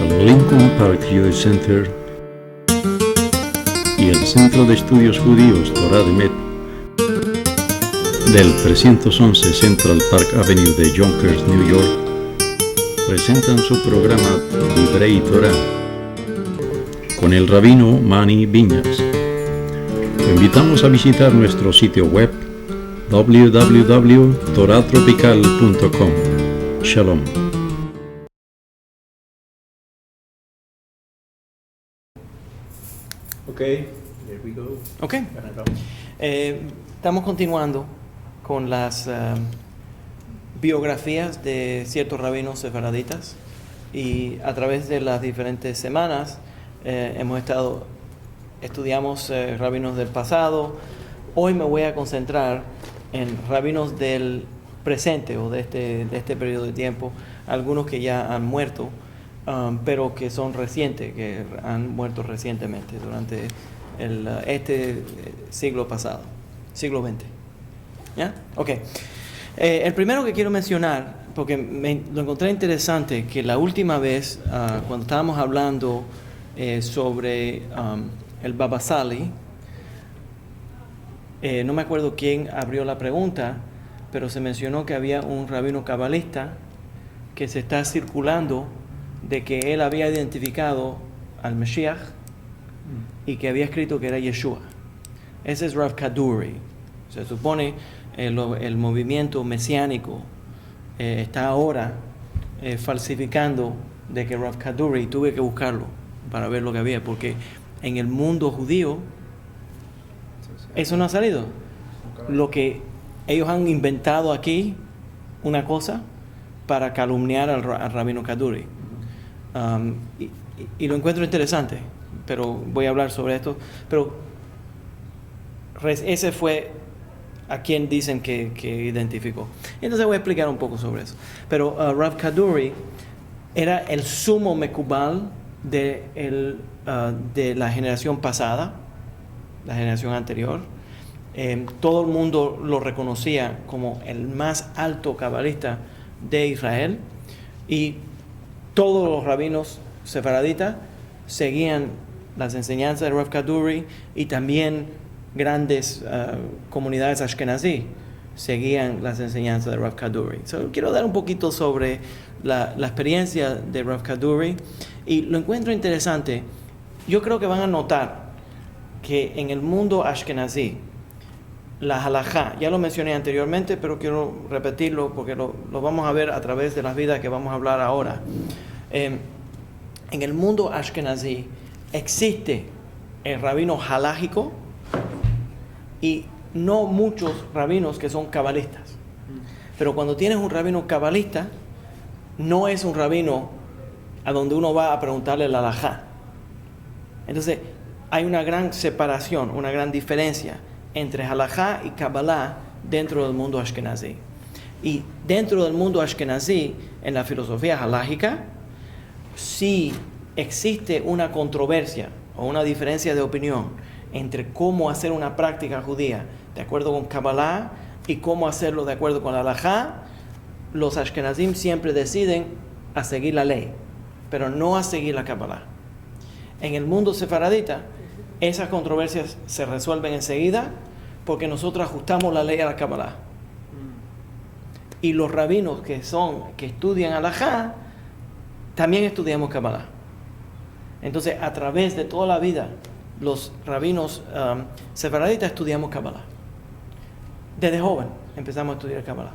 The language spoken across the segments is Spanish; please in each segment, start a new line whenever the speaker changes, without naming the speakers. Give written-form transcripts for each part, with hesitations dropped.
El Lincoln Park Jewish Center y el Centro de Estudios Judíos Torah de Met del 311 Central Park Avenue de Yonkers, New York, presentan su programa Divrei Torah con el rabino Mani Viñas. Lo invitamos a visitar nuestro sitio web www.toratropical.com. Shalom.
Okay, here we go.
Okay. Estamos continuando con las biografías de ciertos rabinos sefaraditas y a través de las diferentes semanas estudiamos rabinos del pasado. Hoy me voy a concentrar en rabinos del presente o de este periodo de tiempo, algunos que ya han muerto, pero que son recientes, que han muerto recientemente durante este siglo pasado, siglo XX. ¿Ya? Ok. El primero que quiero mencionar, porque lo encontré interesante, que la última vez, cuando estábamos hablando sobre el Baba Sali, no me acuerdo quién abrió la pregunta, pero se mencionó que había un rabino cabalista que se está circulando de que él había identificado al Mashiach y que había escrito que era Yeshua. Ese es Rav Kaduri. Se supone el movimiento mesiánico está ahora falsificando de que Rav Kaduri, tuve que buscarlo para ver lo que había, porque en el mundo judío eso no ha salido. Lo que ellos han inventado aquí, una cosa para calumniar al rabino Kaduri. Y lo encuentro interesante, pero voy a hablar sobre esto. Pero ese fue a quien dicen que identificó. Entonces voy a explicar un poco sobre eso. Pero Rav Kaduri era el sumo mekubal de la generación pasada, la generación anterior. Todo el mundo lo reconocía como el más alto cabalista de Israel, y todos los rabinos sefaraditas seguían las enseñanzas de Rav Kaduri, y también grandes comunidades ashkenazí seguían las enseñanzas de Rav Kaduri. Quiero dar un poquito sobre la experiencia de Rav Kaduri, y lo encuentro interesante. Yo creo que van a notar que en el mundo ashkenazí, la halajá, ya lo mencioné anteriormente, pero quiero repetirlo porque lo vamos a ver a través de las vidas que vamos a hablar ahora. En el mundo ashkenazí existe el rabino halájico y no muchos rabinos que son cabalistas. Pero cuando tienes un rabino cabalista, no es un rabino a donde uno va a preguntarle la halajá. Entonces, hay una gran separación, una gran diferencia entre halajá y kabbalah dentro del mundo ashkenazí. Y dentro del mundo ashkenazí, en la filosofía halájica, sí existe una controversia o una diferencia de opinión entre cómo hacer una práctica judía de acuerdo con kabbalah y cómo hacerlo de acuerdo con la halajá. Los ashkenazim siempre deciden a seguir la ley, pero no a seguir la kabbalah. En el mundo sefaradita, esas controversias se resuelven enseguida porque nosotros ajustamos la ley a la Kabbalah. Y los rabinos que estudian halajá, también estudiamos Kabbalah. Entonces, a través de toda la vida, los rabinos sefaraditas estudiamos Kabbalah. Desde joven empezamos a estudiar Kabbalah.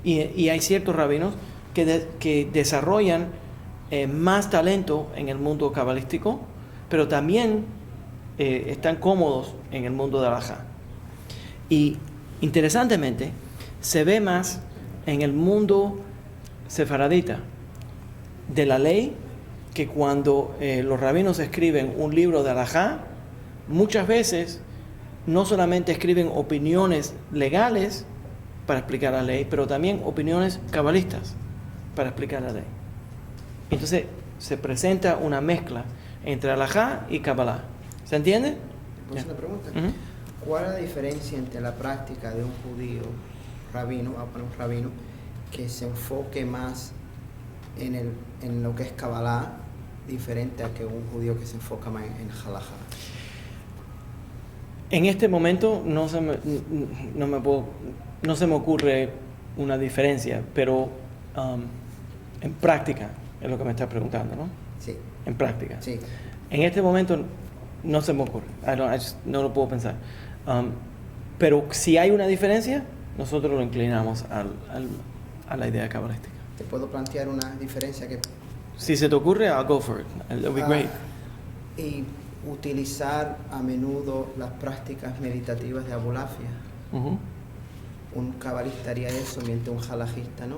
Y hay ciertos rabinos que desarrollan más talento en el mundo cabalístico, pero también están cómodos en el mundo de halajá. Y interesantemente, se ve más en el mundo sefaradita de la ley, que cuando los rabinos escriben un libro de halajá, muchas veces no solamente escriben opiniones legales para explicar la ley, pero también opiniones cabalistas para explicar la ley. Entonces se presenta una mezcla entre halajá y kabbalah. ¿Se entiende?
Una pregunta. ¿Cuál es la diferencia entre la práctica de un judío rabino, vamos a poner un rabino, que se enfoque más en lo que es Kabbalah, diferente a que un judío que se enfoca más en halajá?
En este momento no se me ocurre una diferencia, pero en práctica es lo que me estás preguntando, ¿no?
Sí.
En práctica.
Sí.
En este momento no se me ocurre, no lo puedo pensar. Pero si hay una diferencia, nosotros lo inclinamos a la idea cabalística.
¿Te puedo plantear una diferencia que...
Si se te ocurre, I'll go for it. It'll be great.
Y utilizar a menudo las prácticas meditativas de Abulafia.
Ujú.
Un cabalista haría eso, mientras un halajista no.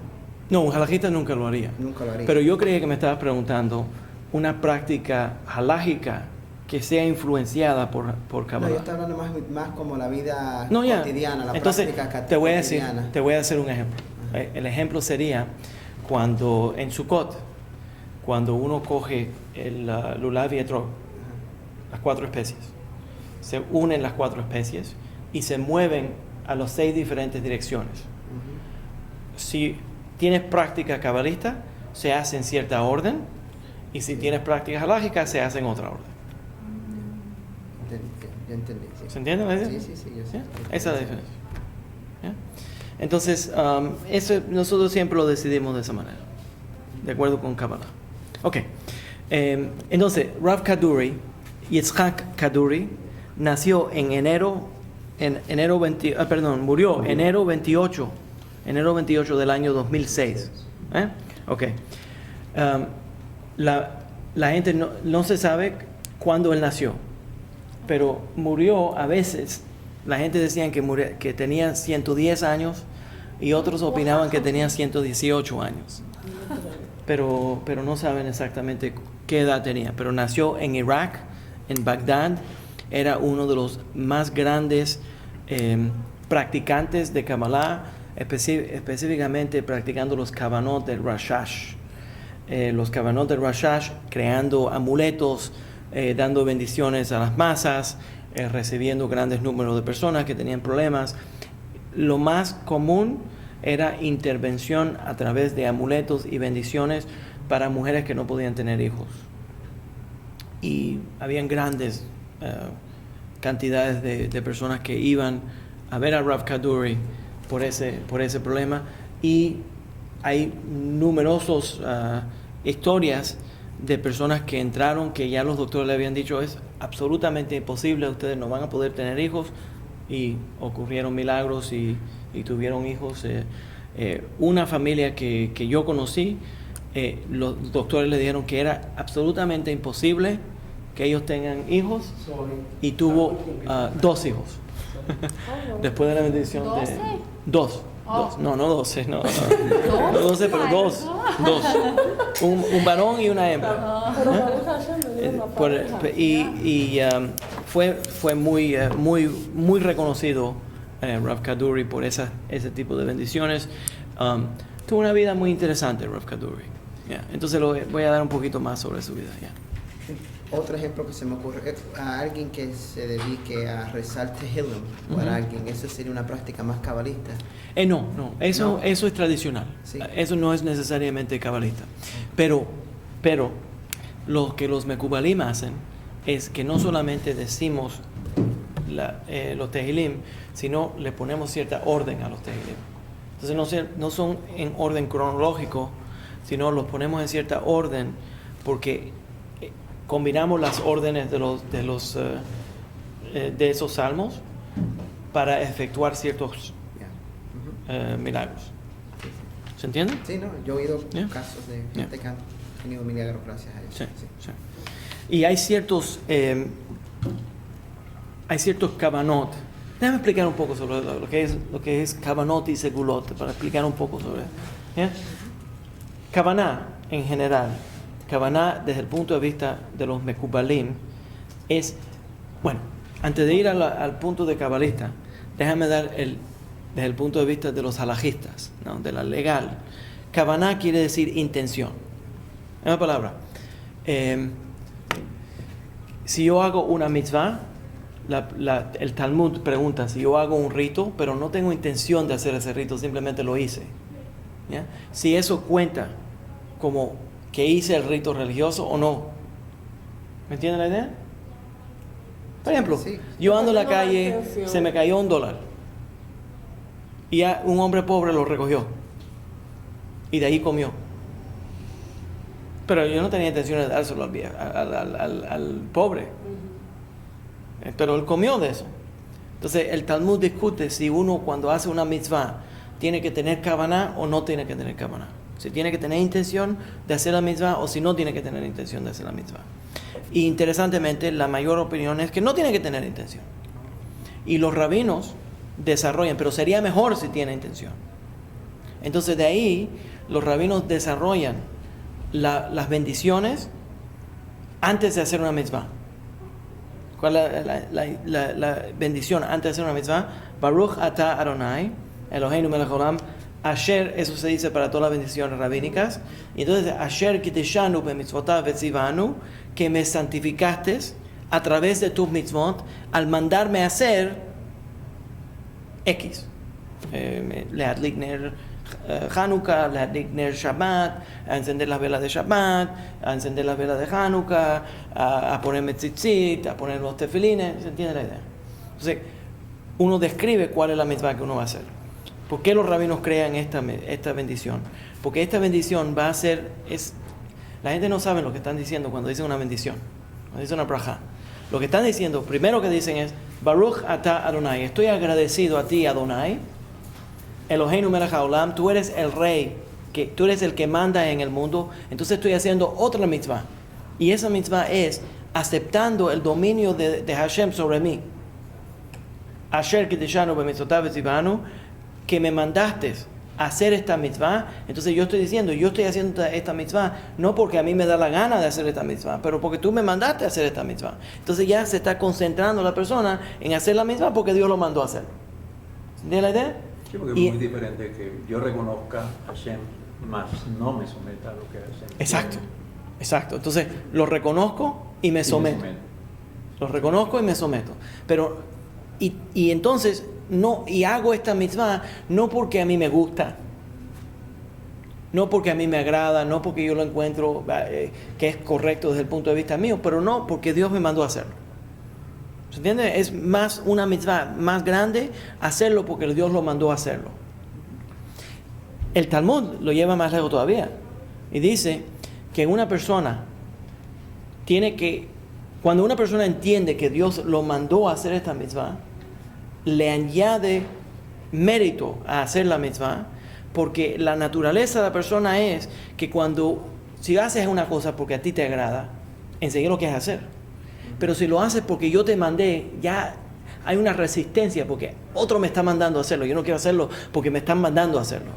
No, un halajista nunca lo haría.
Nunca lo haría.
Pero yo creía que me estabas preguntando una práctica halágica que sea influenciada por
No,
Kabbalah.
yo estoy hablando más como la vida
No, ya.
cotidiana, la
Entonces,
práctica
te voy a
cotidiana.
hacer un ejemplo. El ejemplo sería cuando en Sukkot, cuando uno coge el lulav y etrog, las 4 especies, se unen las 4 especies y se mueven a las 6 diferentes direcciones. Si tienes práctica cabalista, se hace en cierta orden, y si tienes práctica halágica, se hace en otra orden.
Ya entendí. Sí.
¿Se entiende la idea?
Sí, yo sé.
¿Ya? Esa es la diferencia. ¿Ya? Entonces, eso nosotros siempre lo decidimos de esa manera, de acuerdo con Kabbalah. Ok. Entonces, Rav Kaduri, Yitzhak Kaduri, nació en murió enero 28 del año 2006. Ok. La gente no se sabe cuándo él nació, pero murió a veces. La gente decía que tenía 110 años y otros opinaban que tenía 118 años. Pero no saben exactamente qué edad tenía. Pero nació en Irak, en Bagdad. Era uno de los más grandes practicantes de Kabbalah, específicamente practicando los kavanot del Rashash. Los kavanot del Rashash, creando amuletos, dando bendiciones a las masas, recibiendo grandes números de personas que tenían problemas. Lo más común era intervención a través de amuletos y bendiciones para mujeres que no podían tener hijos. Y habían grandes cantidades de personas que iban a ver a Rav Kaduri por ese problema, y hay numerosas historias de personas que entraron, que ya los doctores le habían dicho es absolutamente imposible, ustedes no van a poder tener hijos, y ocurrieron milagros y tuvieron hijos. Una familia que yo conocí, los doctores le dijeron que era absolutamente imposible que ellos tengan hijos, y tuvo 2 hijos. Después de la bendición de 2. No 12, no 12, pero 2. Un varón y una hembra. Fue muy reconocido Rav Kaduri por ese tipo de bendiciones. Tuvo una vida muy interesante Rav Kaduri. Entonces voy a dar un poquito más sobre su vida.
Otro ejemplo que se me ocurre, a alguien que se dedique a rezar Tehillim para alguien, ¿eso sería una práctica más cabalista?
No, eso es tradicional.
Sí.
Eso no es necesariamente cabalista. Pero lo que los mekubalim hacen es que no solamente decimos los Tehillim, sino le ponemos cierta orden a los Tehillim. Entonces no son en orden cronológico, sino los ponemos en cierta orden porque combinamos las órdenes de esos salmos para efectuar ciertos milagros. ¿Se entiende?
Sí, no, yo he oído casos de gente que han tenido milagros gracias a eso.
Sí. Y hay ciertos kavanot. Déjame explicar un poco sobre lo que es kavanot y segulot, para explicar un poco sobre eso. Kavaná en general, Kavaná desde el punto de vista de los mekubalim es, bueno, antes de ir al punto de cabalista, déjame dar desde el punto de vista de los halajistas, ¿no? De la legal. Kavaná quiere decir intención. Es una palabra. Si yo hago una mitzvah, el Talmud pregunta si yo hago un rito, pero no tengo intención de hacer ese rito, simplemente lo hice. ¿Ya? Si eso cuenta como que hice el rito religioso o no. ¿Me entienden la idea? Por ejemplo,
Sí.
yo ando en la
Tengo
calle,
intención.
se me cayó $1 y un hombre pobre lo recogió y de ahí comió. Pero yo no tenía intención de dárselo al pobre. Pero él comió de eso. Entonces el Talmud discute si uno cuando hace una mitzvah tiene que tener kavaná o no tiene que tener kavaná. Si tiene que tener intención de hacer la mitzvah o si no tiene que tener intención de hacer la mitzvah. Y interesantemente la mayor opinión es que no tiene que tener intención. Y los rabinos desarrollan, pero sería mejor si tiene intención. Entonces de ahí los rabinos desarrollan las bendiciones antes de hacer una mitzvah. ¿Cuál es la bendición antes de hacer una mitzvah? Baruch atah Adonai, Eloheinu melech haolam, Asher, eso se dice para todas las bendiciones rabínicas. Y entonces, Asher kiteshanu bemitzvotav vetzivanu, que me santificaste a través de tus mitzvot al mandarme a hacer X. Leadlik ner Hanukkah, leadlik ner Shabbat, a encender las velas de Shabbat, a encender las velas de Hanukkah, a ponerme tzitzit, a poner los tefilines. ¿Se entiende la idea? Entonces, uno describe cuál es la mitzvah que uno va a hacer. ¿Por qué los rabinos crean esta bendición? Porque esta bendición va a ser... la gente no sabe lo que están diciendo cuando dicen una bendición, cuando dicen una braja. Lo que están diciendo, primero que dicen es, Baruch atah Adonai, estoy agradecido a ti, Adonai, Eloheinu melech haolam, tú eres el rey, tú eres el que manda en el mundo, entonces estoy haciendo otra mitzvah. Y esa mitzvah es aceptando el dominio de Hashem sobre mí. Asher kiteshanu bemitzvotav vetzivanu, que me mandaste a hacer esta mitzvah. Entonces yo estoy diciendo, yo estoy haciendo esta mitzvah no porque a mí me da la gana de hacer esta mitzvah, pero porque tú me mandaste a hacer esta mitzvah. Entonces ya se está concentrando la persona en hacer la mitzvah porque Dios lo mandó a hacer. ¿Entiendes la idea?
Sí, porque es muy diferente que yo reconozca a Hashem, más no me someta a lo que Hashem.
Exacto, exacto. Entonces lo reconozco y me someto. Lo reconozco y me someto. Pero, y entonces, no, y hago esta mitzvah no porque a mí me gusta, no porque a mí me agrada, no porque yo lo encuentro que es correcto desde el punto de vista mío, pero no porque Dios me mandó a hacerlo. ¿Se entiende? Es más una mitzvah más grande hacerlo porque Dios lo mandó a hacerlo. El Talmud lo lleva más lejos todavía y dice que una persona tiene que, cuando una persona entiende que Dios lo mandó a hacer esta mitzvah, le añade mérito a hacer la mitzvah, porque la naturaleza de la persona es que si haces una cosa porque a ti te agrada, enseguida lo quieres hacer. Pero si lo haces porque yo te mandé, ya hay una resistencia porque otro me está mandando a hacerlo. Yo no quiero hacerlo porque me están mandando a hacerlo.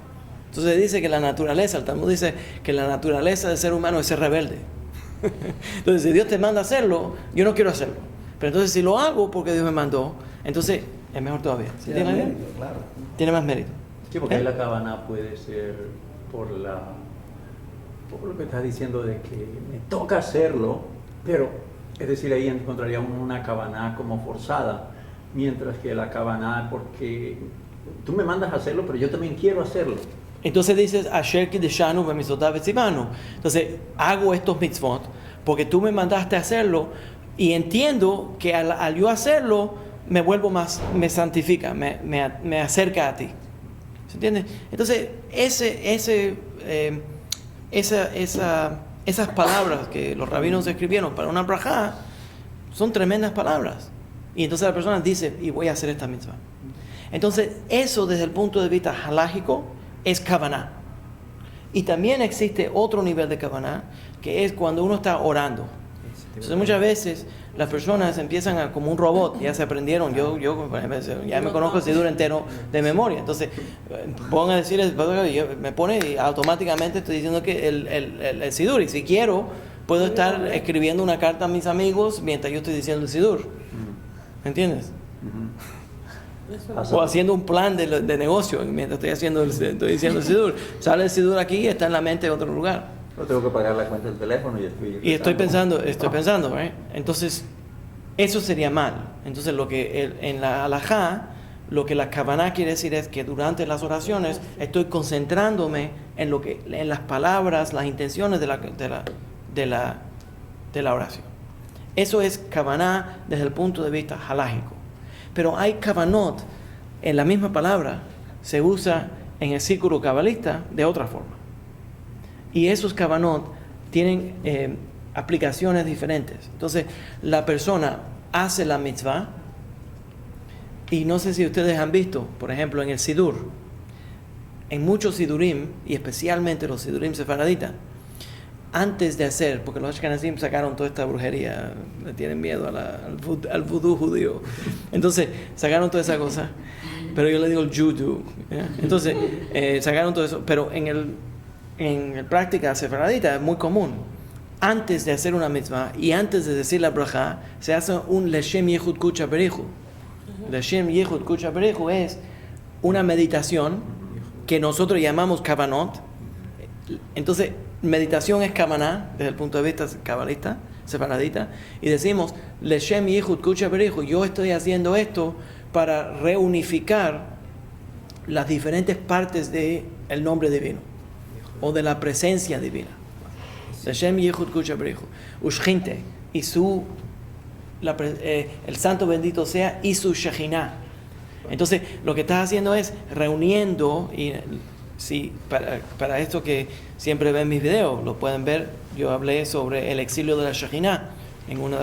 Entonces dice que la naturaleza, el Talmud dice que la naturaleza del ser humano es ser rebelde. Entonces si Dios te manda a hacerlo, yo no quiero hacerlo. Pero entonces si lo hago porque Dios me mandó, entonces es mejor todavía. ¿Sí tiene mérito?
Claro.
Tiene más mérito.
Sí, porque ahí la cabana puede ser por lo que estás diciendo de que me toca hacerlo, pero es decir, ahí encontraría uno una cabana como forzada, mientras que la cabana porque tú me mandas a hacerlo, pero yo también quiero hacerlo.
Entonces dices, Asher kideshanu bemitzvotav vetzivanu. Entonces hago estos mitzvot porque tú me mandaste a hacerlo y entiendo que al yo hacerlo me vuelvo más, me santifica, me acerca a ti. ¿Se entiende? Entonces esas palabras que los rabinos escribieron para una brajá son tremendas palabras. Y entonces la persona dice, y voy a hacer esta mitzvah. Entonces eso desde el punto de vista halájico es kavaná. Y también existe otro nivel de kavaná, que es cuando uno está orando. Entonces muchas veces las personas empiezan como un robot, ya se aprendieron, yo ya me conozco el sidur entero de memoria. Entonces pongo a decir, me pone y automáticamente estoy diciendo que el sidur, y si quiero puedo estar escribiendo una carta a mis amigos mientras yo estoy diciendo el sidur. ¿Me entiendes? O haciendo un plan de negocio mientras estoy diciendo el sidur. Sale el sidur aquí y está en la mente de otro lugar.
No tengo que pagar la cuenta del teléfono y
estoy pensando, ¿eh? Entonces, Eso sería mal. Entonces en la halajá, lo que la kavaná quiere decir es que durante las oraciones estoy concentrándome en las palabras, las intenciones de la oración. Eso es kavaná desde el punto de vista halájico. Pero hay kavanot, en la misma palabra, se usa en el círculo cabalista de otra forma. Y esos kavanot tienen aplicaciones diferentes. Entonces, la persona hace la mitzvah, y no sé si ustedes han visto, por ejemplo, en el Sidur, en muchos Sidurim, y especialmente los Sidurim sefaraditas, antes de hacer, porque los Ashkenazim sacaron toda esta brujería, le tienen miedo al vudú judío, entonces sacaron toda esa cosa, pero yo le digo el judo, ¿ya? Entonces sacaron todo eso, pero en práctica sefaradita es muy común, antes de hacer una mitzvah y antes de decir la braja, se hace un Leshem Yehud Kucha Berichu. Leshem Yehud Kucha Berichu es una meditación que nosotros llamamos kavanot. Entonces, meditación es kavaná desde el punto de vista cabalista, separadita, y decimos Leshem Yehud Kucha Berichu, yo estoy haciendo esto para reunificar las diferentes partes del nombre divino o de la presencia divina. Leshem Yehud Kucha Berichu, Ushchinte, y el santo bendito sea, y su Shekhinah. Entonces, lo que estás haciendo es reuniendo, y sí, para esto que siempre ven mis videos, lo pueden ver, yo hablé sobre el exilio de la Shekhinah en una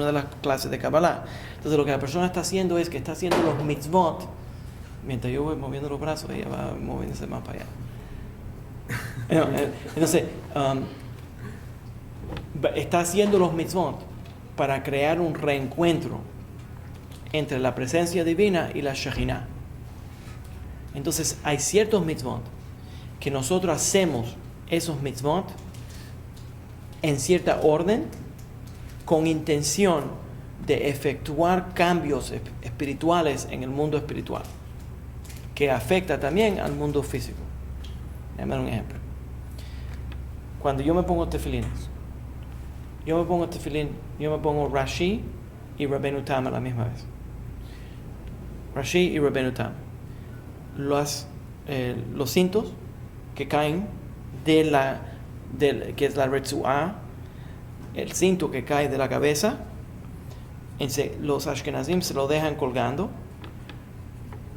de las clases de Kabbalah. Entonces, lo que la persona está haciendo es que está haciendo los mitzvot, mientras yo voy moviendo los brazos, ella va moviéndose más para allá. Entonces, está haciendo los mitzvot para crear un reencuentro entre la presencia divina y la Shekhinah. Entonces, hay ciertos mitzvot que nosotros hacemos esos mitzvot en cierta orden, con intención de efectuar cambios espirituales en el mundo espiritual, que afecta también al mundo físico. Déjame dar un ejemplo. Cuando yo me pongo tefilines, yo me pongo Rashi y Rabbeinu Tam a la misma vez. Rashi y Rabbeinu Tam. Los cintos que caen que es la Retzuah, el cinto que cae de la cabeza, los Ashkenazim se lo dejan colgando.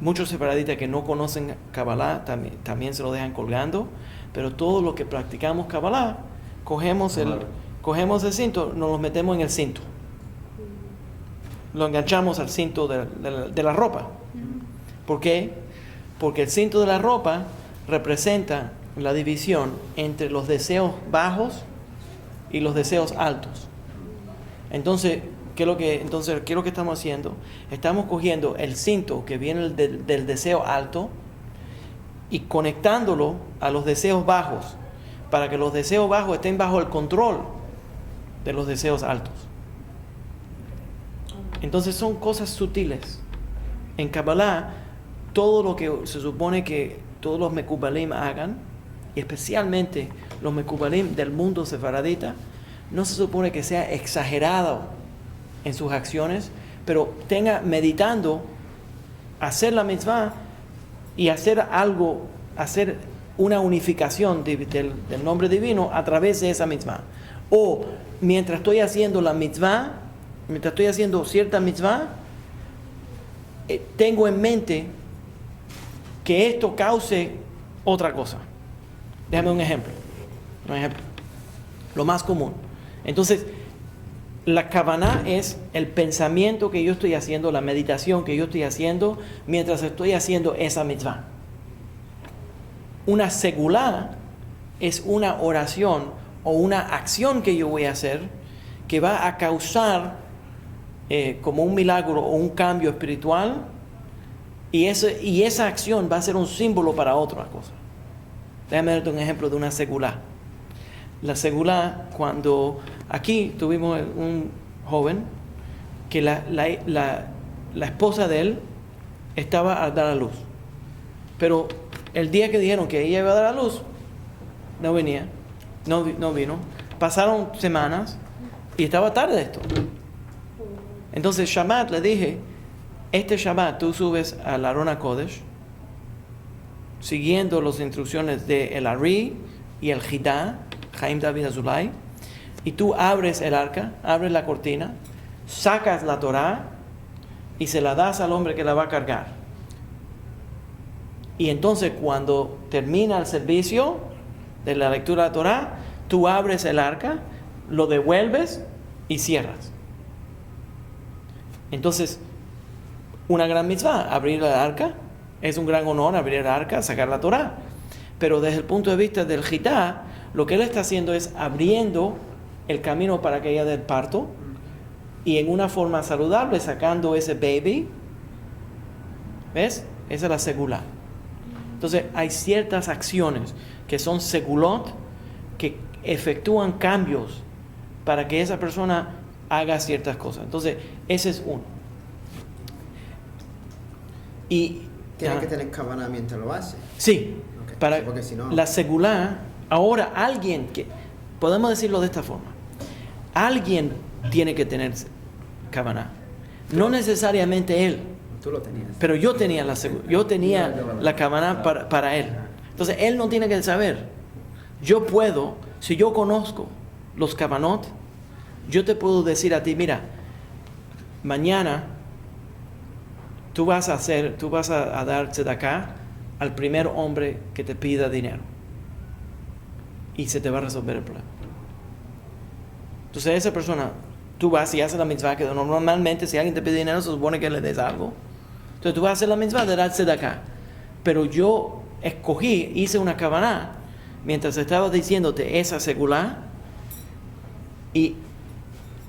Muchos separaditas que no conocen Kabbalah también se lo dejan colgando, pero todo lo que practicamos Kabbalah, cogemos el cinto, nos lo metemos en el cinto. Lo enganchamos al cinto de la ropa. ¿Por qué? Porque el cinto de la ropa representa la división entre los deseos bajos y los deseos altos. Entonces, ¿qué es lo que estamos haciendo? Estamos cogiendo el cinto que viene del deseo alto y conectándolo a los deseos bajos, para que los deseos bajos estén bajo el control de los deseos altos. Entonces son cosas sutiles. En Kabbalah, todo lo que se supone que todos los mekubalim hagan, y especialmente los mekubalim del mundo sefaradita, no se supone que sea exagerado en sus acciones, pero tenga meditando, hacer la mitzvah y hacer una unificación del nombre divino a través de esa mitzvah. O mientras estoy haciendo la mitzvah, mientras estoy haciendo cierta mitzvah, tengo en mente que esto cause otra cosa. Déjame un ejemplo. Lo más común. Entonces, la kavaná es el pensamiento que yo estoy haciendo, la meditación que yo estoy haciendo mientras estoy haciendo esa mitzvah. Una segulá es una oración o una acción que yo voy a hacer que va a causar como un milagro o un cambio espiritual, y esa acción va a ser un símbolo para otra cosa. Déjame darte un ejemplo de una segulá. La segulá, cuando aquí tuvimos un joven que la esposa de él estaba a dar a luz, pero el día que dijeron que ella iba a dar a luz, no vino. Pasaron semanas y estaba tarde esto. Entonces Shabbat le dije, este Shabbat tú subes al Aron HaKodesh, siguiendo las instrucciones de el Ari y el Jidá, Chaim David Azulay, y tú abres el arca, abres la cortina, sacas la Torá y se la das al hombre que la va a cargar. Y entonces cuando termina el servicio de la lectura de la Torá, tú abres el arca, lo devuelves y cierras. Entonces, una gran mitzvah, abrir el arca, es un gran honor abrir el arca, sacar la Torá. Pero desde el punto de vista del Jitá, lo que él está haciendo es abriendo el camino para que ella dé el parto y en una forma saludable sacando ese baby. ¿Ves? Esa es la segulá. Entonces hay ciertas acciones que son segulot que efectúan cambios para que esa persona haga ciertas cosas. Entonces ese es uno. Y
Tiene que tener cabana mientras lo hace.
sí,
Okay.
para
Sí, porque si no...
la segulá, ahora alguien que, podemos decirlo de esta forma, alguien tiene que tener kavaná, no necesariamente él,
Tú lo tenías.
pero yo tenía la kavaná para él. Entonces él no tiene que saber. Yo puedo, si yo conozco los kavanot, yo te puedo decir a ti, mira, mañana tú vas a dar tzedakah al primer hombre que te pida dinero y se te va a resolver el problema. Entonces esa persona, tú vas y haces la mitzvah, que normalmente si alguien te pide dinero se supone que le des algo. Entonces tú vas a hacer la mitzvah de dar tzedakah. Pero yo hice una kavaná mientras estaba diciéndote esa segulá, y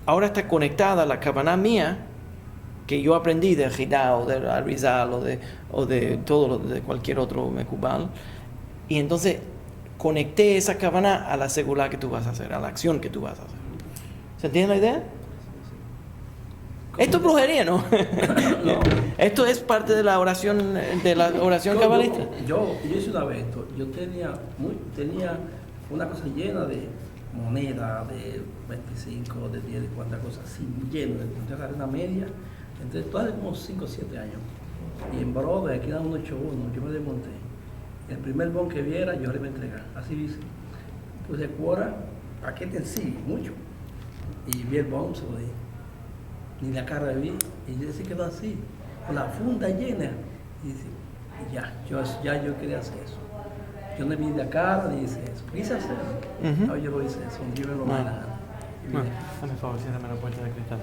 ahora está conectada la kavaná mía que yo aprendí de Jidá o de Arizal o de todo de cualquier otro mekubal, y entonces conecté esa kavaná a la segulá que tú vas a hacer, a la acción que tú vas a hacer. ¿Se entiende la idea? Esto es brujería, ¿no?
No.
Esto es parte de la oración cabalista.
Yo hice una vez esto. Yo tenía una cosa llena de monedas de 25, de 10, de cuantas cosas, así, lleno. Entonces agarré una media, entre todas como 5 o 7 años. Y en Broadway, aquí dan un 8-1, yo me desmonté. El primer bon que viera, yo le iba a entregar. Así dice. Puse cuora, paquete en sí, mucho. Y vi el bon, se lo di. Ni la cara vi, y yo se quedó así, con la funda llena. Y yo quería hacer eso. Yo no vi la cara ni hice eso. Quise hacerlo. No, yo lo hice eso, yo me lo
Wow. Dame favor, ciérrame la puerta de cristal.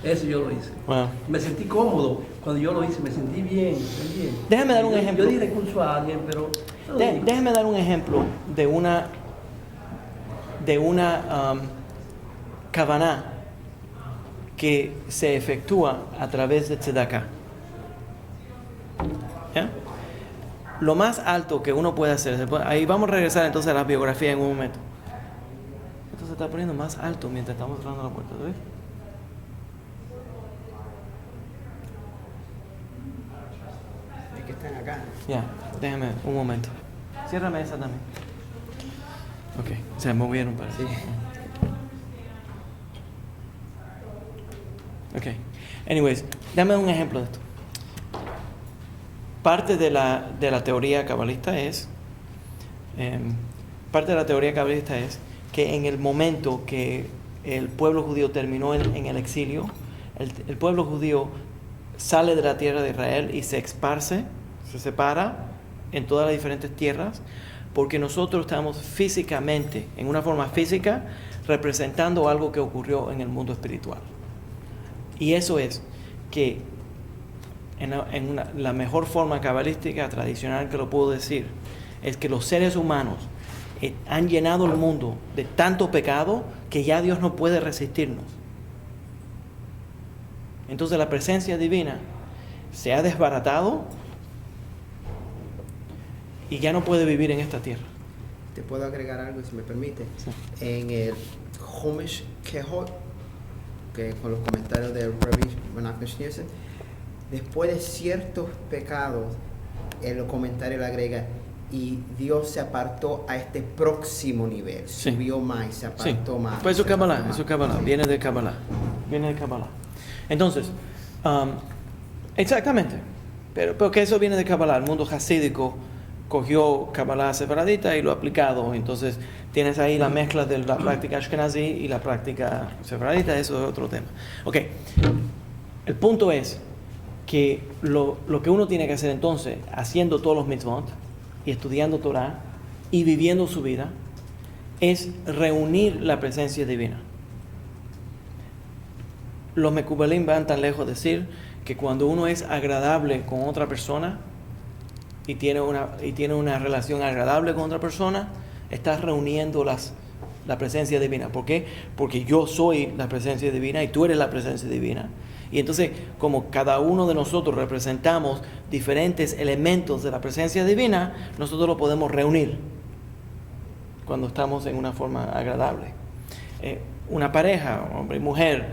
Eso yo lo hice.
Wow.
Me sentí cómodo cuando yo lo hice, me sentí bien.
Déjame dar un ejemplo.
Yo di recurso a alguien, pero...
Déjame dar un ejemplo de una kavaná que se efectúa a través de tzedakah. ¿Ya? Lo más alto que uno puede hacer, ahí vamos a regresar entonces a la biografía en un momento. Esto se está poniendo más alto mientras estamos cerrando la puerta, ¿ves?
Es que están acá.
Ya, déjame un momento. Ciérrame esa también. Ok, se movieron para
Sí.
Ok. Anyways, dame un ejemplo de esto. Parte de la teoría cabalista es que en el momento que el pueblo judío terminó en el exilio, el pueblo judío sale de la tierra de Israel y se esparce, se separa en todas las diferentes tierras, porque nosotros estamos físicamente, en una forma física, representando algo que ocurrió en el mundo espiritual. Y eso es que la mejor forma cabalística tradicional que lo puedo decir es que los seres humanos han llenado el mundo de tanto pecado que ya Dios no puede resistirnos. Entonces la presencia divina se ha desbaratado y ya no puede vivir en esta tierra.
Te puedo agregar algo, si me permite.
Sí.
En el Chumash Kehot, que con los comentarios de Rabbi Menachem Schneerson, después de ciertos pecados, el comentario le agrega, y Dios se apartó a este próximo nivel,
Sí.
subió más, se apartó más.
Pues eso es
se apartó
Kabbalah,
más.
eso es Kabbalah,
Sí.
viene de Kabbalah. Entonces, exactamente, pero que eso viene de Kabbalah. El mundo hasídico cogió Kabbalah sefaradita y lo ha aplicado. Entonces tienes ahí la mezcla de la práctica ashkenazí y la práctica sefaradita. Eso es otro tema. Ok, el punto es que lo que uno tiene que hacer entonces, haciendo todos los mitzvot y estudiando Torah y viviendo su vida, es reunir la presencia divina. Los Mekubalim van tan lejos de decir que cuando uno es agradable con otra persona y tiene una relación agradable con otra persona, estás reuniendo la presencia divina. ¿Por qué? Porque yo soy la presencia divina y tú eres la presencia divina. Y entonces, como cada uno de nosotros representamos diferentes elementos de la presencia divina, nosotros lo podemos reunir cuando estamos en una forma agradable. Una pareja, hombre y mujer,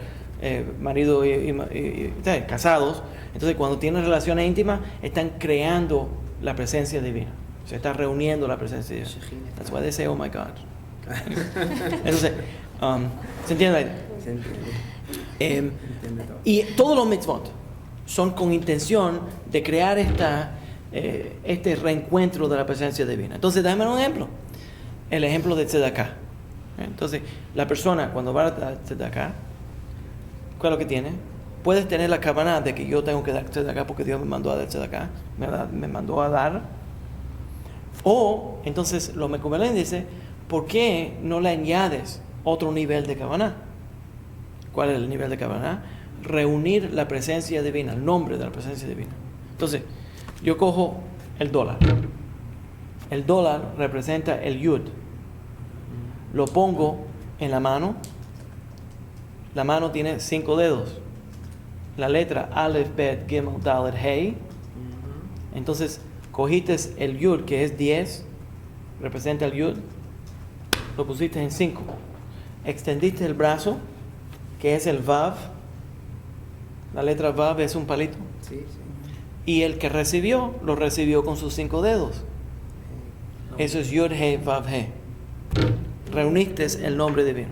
marido y casados, entonces cuando tienen relaciones íntimas, están creando la presencia divina. Se está reuniendo la presencia divina. That's why they say, oh my God. Entonces, ¿se entiende la idea?
Se entiende.
Y todos los mitzvot son con intención de crear este reencuentro de la presencia divina. Entonces, dame un ejemplo. El ejemplo de tzedakah. Entonces, la persona cuando va a dar tzedakah, ¿cuál es lo que tiene? Puedes tener la kavanah de que yo tengo que dar tzedakah porque Dios me mandó a dar tzedakah, me mandó a dar. O, entonces, los Mekubalim dice, ¿por qué no le añades otro nivel de kavanah? ¿Cuál es el nivel de kavanah? Reunir la presencia divina, el nombre de la presencia divina. Entonces, yo cojo el dólar. El dólar representa el yud. Lo pongo en la mano. La mano tiene 5 dedos. La letra Aleph, Bet, Gimel, Dalet, Hey. Entonces, cogiste el yud, que es 10, representa el yud, lo pusiste en 5. Extendiste el brazo, que es el Vav. La letra Vav es un palito.
Sí, sí.
Y el que recibió, lo recibió con sus 5 dedos. Eso es Yud, He, Vav, He. Reuniste el nombre divino.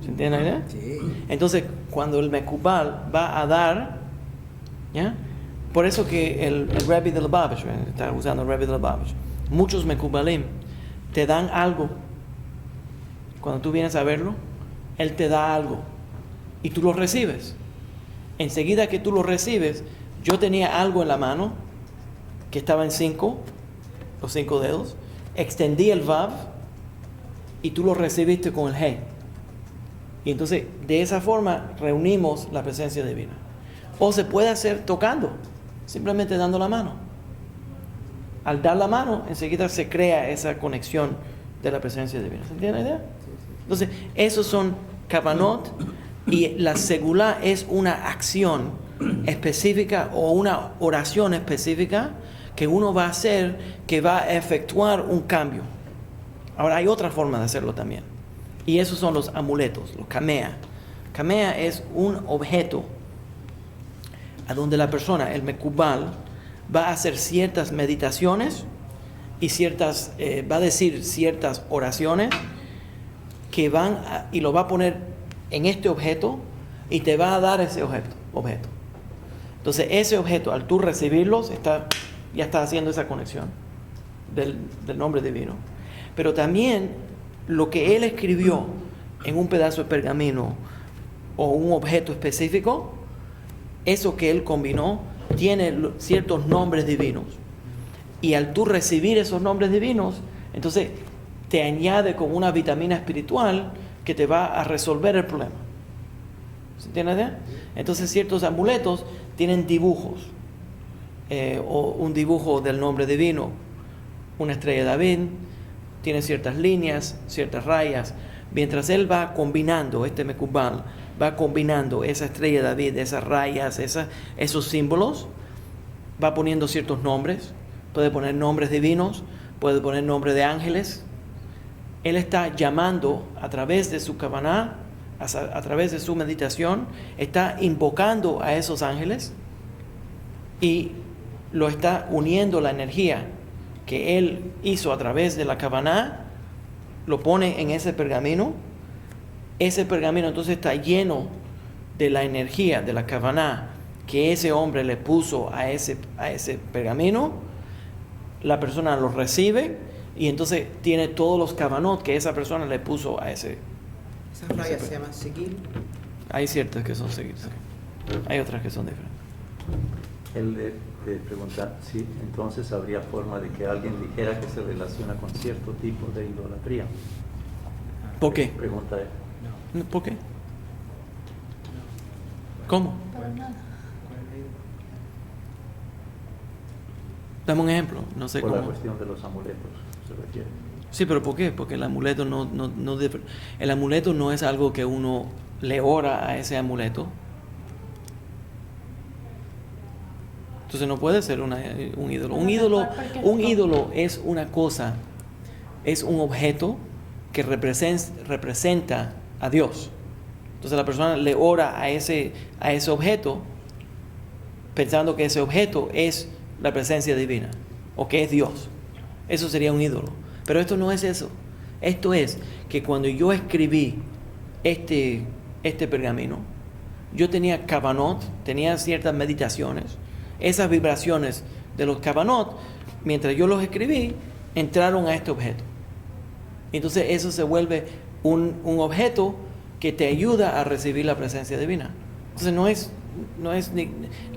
¿Se entiende la idea?
Sí.
Entonces, cuando el Mekubal va a dar, ¿ya? Por eso que el Rabbi de Lubavitch, está usando el Rabbi de Lubavitch, muchos Mekubalim te dan algo. Cuando tú vienes a verlo, él te da algo y tú lo recibes. Enseguida que tú lo recibes, yo tenía algo en la mano que estaba en 5, los 5 dedos, extendí el Vav y tú lo recibiste con el He. Y entonces, de esa forma, reunimos la presencia divina. O se puede hacer tocando, simplemente dando la mano. Al dar la mano, enseguida se crea esa conexión de la presencia divina. ¿Se entiende la idea? Entonces, esos son kavanot, y la segulá es una acción específica o una oración específica que uno va a hacer, que va a efectuar un cambio. Ahora, hay otra forma de hacerlo también. Y esos son los amuletos, los kamea. Kamea es un objeto a donde la persona, el mekubal, va a hacer ciertas meditaciones y va a decir ciertas oraciones que y lo va a poner en este objeto y te va a dar ese objeto. Entonces, ese objeto, al tú recibirlos, ya está haciendo esa conexión del nombre divino. Pero también lo que él escribió en un pedazo de pergamino o un objeto específico, eso que él combinó, tiene ciertos nombres divinos. Y al tú recibir esos nombres divinos, entonces te añade como una vitamina espiritual que te va a resolver el problema. ¿Se entiende la idea? Entonces ciertos amuletos tienen dibujos, o un dibujo del nombre divino, una estrella de David, tiene ciertas líneas, ciertas rayas. Mientras él va combinando, este Mekubal va combinando esa estrella de David, esas rayas, esos símbolos, va poniendo ciertos nombres. Puede poner nombres divinos, puede poner nombres de ángeles. Él está llamando a través de su kavanah, a través de su meditación, está invocando a esos ángeles y lo está uniendo la energía que él hizo a través de la kavanah, lo pone en ese pergamino. Ese pergamino entonces está lleno de la energía, de la kavaná que ese hombre le puso a ese pergamino, la persona lo recibe y entonces tiene todos los kavanot que esa persona le puso a ese.
Esas rayas se llaman seguir.
Hay ciertas que son seguidas, sí. Hay otras que son diferentes.
Él le pregunta si entonces habría forma de que alguien dijera que se relaciona con cierto tipo de idolatría.
¿Por qué?
Pregunta él.
¿Por qué? ¿Cómo? Dame un ejemplo, no sé
Por
cómo.
la cuestión de los amuletos se refiere.
Sí, pero ¿por qué? Porque el amuleto el amuleto no es algo que uno le ora a ese amuleto. Entonces no puede ser un ídolo. Un ídolo es una cosa, es un objeto que representa a Dios. Entonces la persona le ora a ese objeto pensando que ese objeto es la presencia divina o que es Dios. Eso sería un ídolo. Pero esto no es eso. Esto es que cuando yo escribí este pergamino, yo tenía kavanot, tenía ciertas meditaciones. Esas vibraciones de los kavanot, mientras yo los escribí, entraron a este objeto. Entonces eso se vuelve un objeto que te ayuda a recibir la presencia divina. Entonces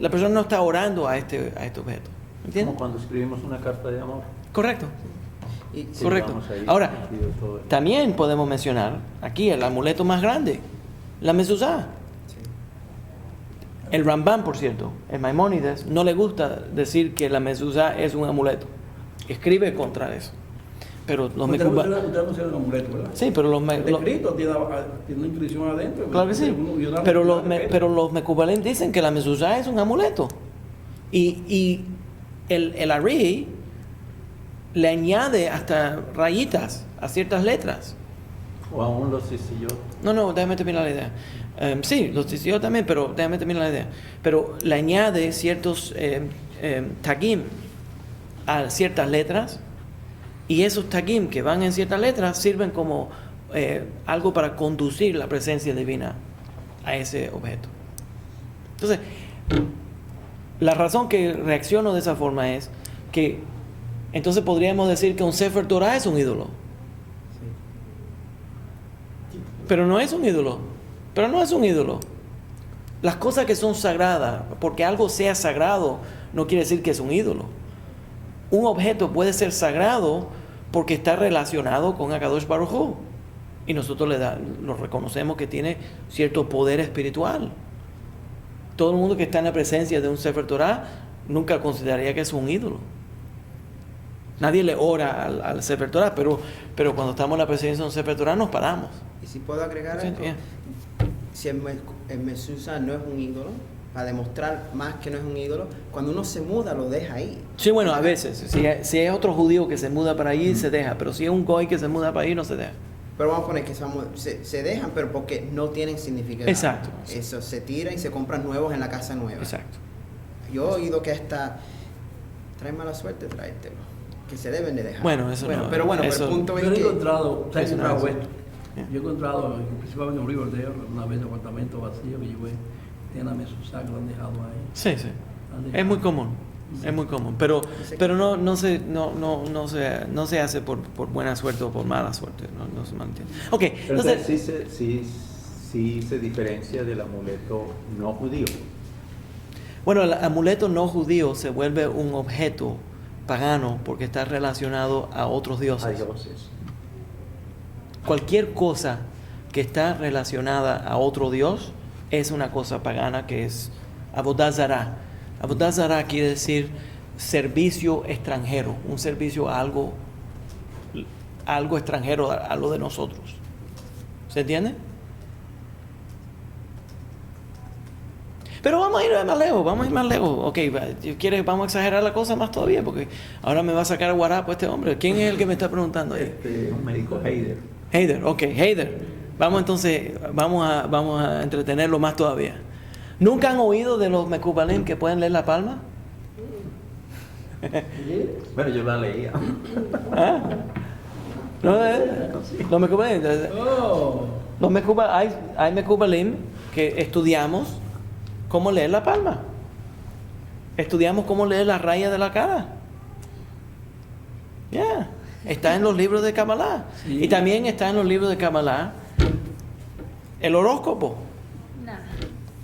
la persona no está orando a este objeto. ¿Entiendes?
Como cuando escribimos una carta de amor.
Correcto.
Y,
Sí,
Correcto.
vamos ahí,
Ahora,
metido todo el-
también podemos mencionar aquí el amuleto más grande, la mezuzá.
sí.
El Rambam, por cierto, el Maimónides, no le gusta decir que la mezuzá es un amuleto. Escribe contra eso. Pero los
Usted
mecubales...
no se un amuleto, ¿verdad?
Sí, pero los...
El escrito tiene una inscripción adentro.
Claro que sí. Pero los mecubales dicen que la mezuzá es un amuleto. Y el Ari le añade hasta rayitas a ciertas letras.
O aún los sisillot.
No, déjame terminar la idea. Sí, los yo también, pero déjame terminar la idea. Pero le añade ciertos tagim a ciertas letras, y esos tagim que van en ciertas letras sirven como algo para conducir la presencia divina a ese objeto. Entonces, la razón que reacciono de esa forma es que entonces podríamos decir que un Sefer Torah es un ídolo. Pero no es un ídolo. Las cosas que son sagradas, porque algo sea sagrado, no quiere decir que es un ídolo. Un objeto puede ser sagrado porque está relacionado con Akadosh Baruj Hu. Y nosotros lo reconocemos que tiene cierto poder espiritual. Todo el mundo que está en la presencia de un Sefer Torah nunca consideraría que es un ídolo. Nadie le ora al Sefer Torah, pero cuando estamos en la presencia de un Sefer Torah nos paramos.
Y si puedo agregar
Sí,
algo,
yeah.
si el mezuzá no es un ídolo, para demostrar más que no es un ídolo, cuando uno se muda lo deja ahí.
Sí, bueno, a veces. Si es otro judío que se muda para allí, se deja. Pero si es un goy que se muda para allí, no se deja.
Pero vamos a poner que se dejan, pero porque no tienen significado.
Exacto.
Eso se tira y se compran nuevos en la casa nueva.
Exacto.
Yo he oído que hasta trae mala suerte tráetelo, que se deben de dejar.
Bueno, eso no.
Pero
eso-
el punto es
Yo he
que
encontrado, ¿sabes?
Eso no es
esto.
Yeah.
Yo he encontrado, principalmente en Riverdale, una vez un apartamento vacío que llegué, tiene la mezuzá que lo han dejado ahí.
Sí. Es muy común. Es muy común. Pero no se hace por buena suerte o por mala suerte. No se mantiene. Ok,
Pero
entonces...
sí se diferencia del amuleto no judío.
Bueno, el amuleto no judío se vuelve un objeto pagano porque está relacionado a otros dioses.
Hay dioses.
Cualquier cosa que está relacionada a otro dios es una cosa pagana, que es Avodah Zarah. Avodah Zarah quiere decir servicio extranjero, un servicio a algo extranjero a lo de nosotros. ¿Se entiende? Pero vamos a ir más lejos. Ok, ¿quieres? Vamos a exagerar la cosa más todavía, porque ahora me va a sacar el guarapo este hombre. ¿Quién es el que me está preguntando ahí?
Un médico Heider.
Heider. Vamos a entretenerlo más todavía. ¿Nunca han oído de los mekubalim que pueden leer la palma?
Bueno, yo la leía.
¿Ah? ¿No? Los mekubalim.
Oh.
Hay mekubalim que estudiamos cómo leer la palma. Estudiamos cómo leer la raya de la cara. Ya. Está en los libros de Kabbalah.
Sí.
Y también está en los libros de Kabbalah el horóscopo.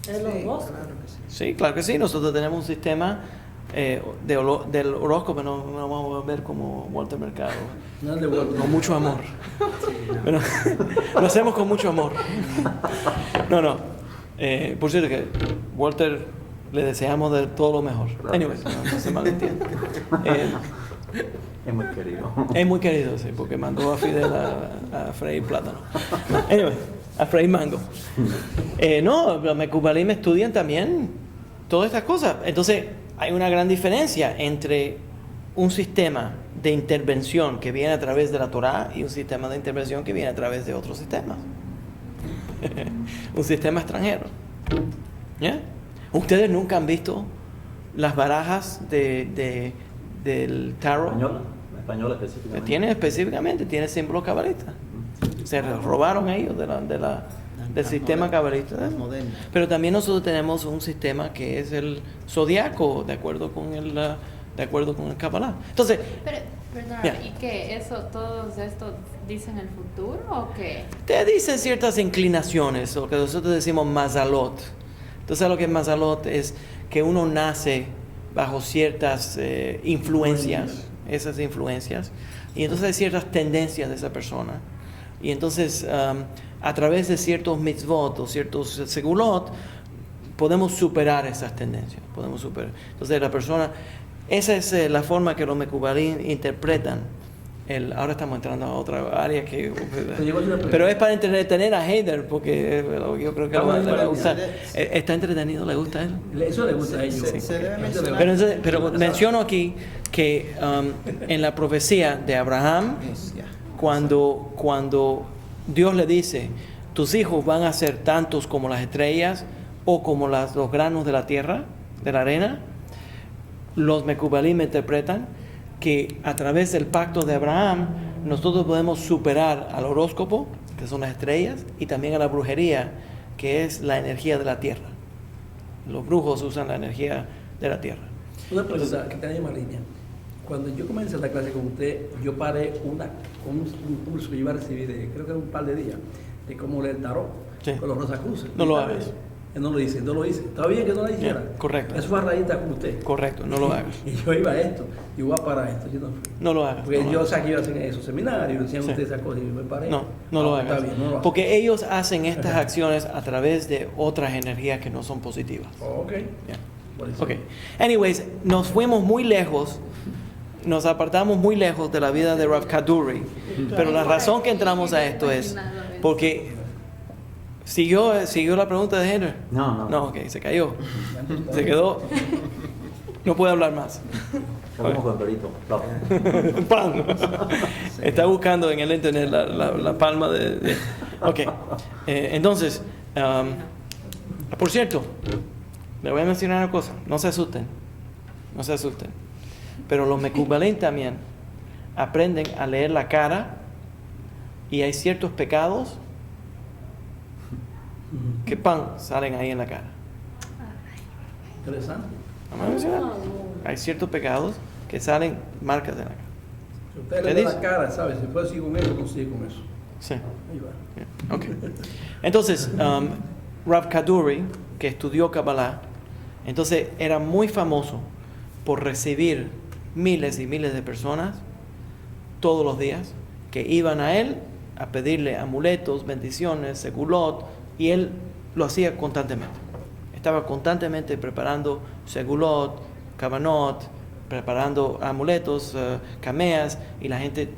El horóscopo.
Claro que sí.
Sí, claro que sí. Nosotros tenemos un sistema del horóscopo. No vamos a ver como Walter Mercado.
No es de vuelta.
Con mucho amor. Pero, lo hacemos con mucho amor. No. Por cierto que Walter le deseamos de todo lo mejor. Anyways, no se malentienda.
Es muy querido.
Es muy querido, sí, porque mandó a Fidel a freír plátano. Anyway, a freír mango. Los Mekubalim estudian también todas estas cosas. Entonces, hay una gran diferencia entre un sistema de intervención que viene a través de la Torá y un sistema de intervención que viene a través de otros sistemas. Un sistema extranjero. ¿Ya? Ustedes nunca han visto las barajas del tarot.
Española específicamente.
Tiene símbolos cabalistas. Se robaron ellos del sistema cabalista.
Más moderno.
Pero también nosotros tenemos un sistema que es el zodiaco, de acuerdo con el Kabbalah. Entonces,
Perdón,
Yeah.
¿y qué? ¿Todos estos dicen el futuro o qué?
te dicen ciertas inclinaciones, lo que nosotros decimos mazalot. Entonces, lo que es mazalot es que uno nace bajo ciertas influencias, esas influencias, y entonces hay ciertas tendencias de esa persona. Y entonces, a través de ciertos mitzvot o ciertos segulot, podemos superar esas tendencias. Entonces, la persona, esa es la forma que los Mekubalim interpretan. Ahora estamos entrando a otra área pero es para entretener a Heider, porque yo creo que le va a gustar. ¿Está entretenido? ¿Le gusta a él?
Eso le gusta a ellos.
Se debe mencionar.
Pero menciono aquí que en la profecía de Abraham, cuando Dios le dice, tus hijos van a ser tantos como las estrellas o como los granos de la tierra, de la arena, los Mekubalim interpretan que a través del pacto de Abraham nosotros podemos superar al horóscopo, que son las estrellas, y también a la brujería, que es la energía de la tierra. Los brujos usan la energía de la tierra.
Una pregunta que tenía más línea. Cuando yo comencé la clase con usted, yo paré un curso que yo iba a recibir, creo que era un par de días, de cómo leer tarot
Sí.
con los Rosacruces.
No lo hagas.
No lo hice. ¿Está bien que no lo hiciera?
Yeah, correcto.
Eso fue a raíz de con usted.
Correcto, no lo hagas.
Y yo iba a esto, y voy a parar esto. Yo no fui.
No lo hagas.
Porque
no lo
yo
hagas.
sé que iba a hacer esos seminarios, decían
Sí.
ustedes esas cosas y yo me paré.
No lo hagas.
Está bien, no lo hagas.
Porque ellos hacen estas acciones a través de otras energías que no son positivas.
Ok.
Yeah.
Por eso.
Ok. Anyways, nos fuimos muy lejos, nos apartamos muy lejos de la vida de Rav Kaduri. Pero la razón que entramos a esto es porque siguió la pregunta de Henry.
No.
Ok, se cayó. Se quedó. No puede hablar más.
Estamos con Dorito.
¡Pam! Está buscando en el internet la palma de... Ok. Entonces, por cierto, le voy a mencionar una cosa. No se asusten. Pero los Mekubalim también aprenden a leer la cara y hay ciertos pecados que salen ahí en la cara.
Interesante.
¿No me mencionan? Hay ciertos pecados que salen marcas en la cara.
Si usted
¿Qué
le da
dice?
la cara, ¿sabe? Si puede seguir con eso, consigue con eso.
Sí.
Ahí va.
Ok. Entonces, Rav Kaduri, que estudió Kabbalah, entonces era muy famoso por recibir miles y miles de personas todos los días que iban a él a pedirle amuletos, bendiciones, segulot, y él lo hacía constantemente. Estaba constantemente preparando segulot, kavanot, preparando amuletos, cameas, y la gente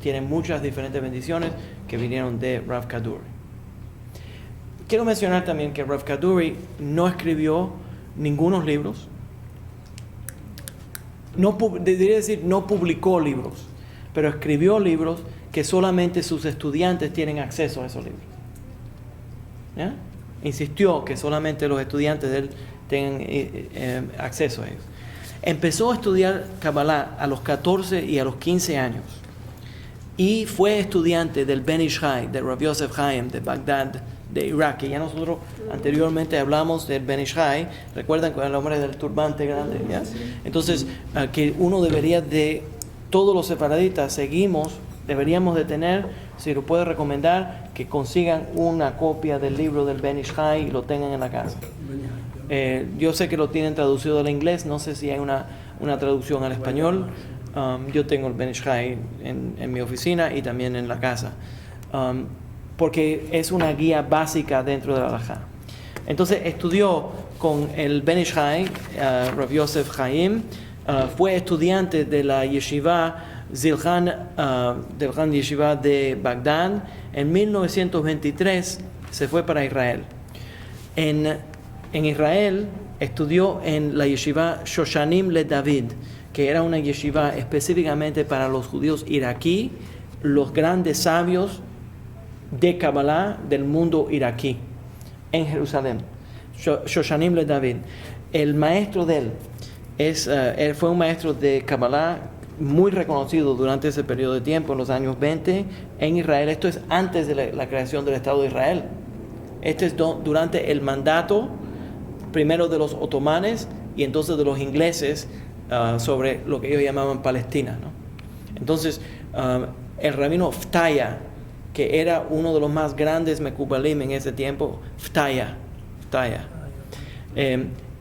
tiene muchas diferentes bendiciones que vinieron de Rav Kaduri. Quiero mencionar también que Rav Kaduri no escribió ningunos libros. Debería decir, no publicó libros, pero escribió libros que solamente sus estudiantes tienen acceso a esos libros. ¿Ya? Insistió que solamente los estudiantes de él tengan acceso a ellos. Empezó a estudiar Kabbalah a los 14 y a los 15 años. Y fue estudiante del Ben Ish Chai, de Rav Yosef Chaim de Bagdad, de Irak, que ya nosotros anteriormente hablamos del Ben Ish Hai, recuerdan con el hombre del turbante grande, ¿ya? Entonces, que uno debería de, todos los sefaraditas deberíamos de tener, si lo puede recomendar, que consigan una copia del libro del Ben Ish Hai y lo tengan en la casa. Yo sé que lo tienen traducido al inglés, no sé si hay una traducción al español. Yo tengo el Ben Ish Hai en mi oficina y también en la casa, porque es una guía básica dentro de la halajá. Entonces estudió con el Ben Ish Hai, Rav Yosef Chaim, fue estudiante de la yeshiva Zilhan, del Gran Yeshiva de Bagdad. En 1923 se fue para Israel. En Israel estudió en la yeshiva Shoshanim le David, que era una yeshiva específicamente para los judíos iraquí, los grandes sabios de Kabbalah del mundo iraquí, en Jerusalén. Shoshanim le David. El maestro de él, él fue un maestro de Kabbalah muy reconocido durante ese periodo de tiempo, en los años 20, en Israel. Esto es antes de la creación del Estado de Israel. Este es durante el mandato, primero de los otomanes y entonces de los ingleses, sobre lo que ellos llamaban Palestina, ¿no? Entonces, el rabino Ftaya, que era uno de los más grandes mekubalim en ese tiempo, Ftaya,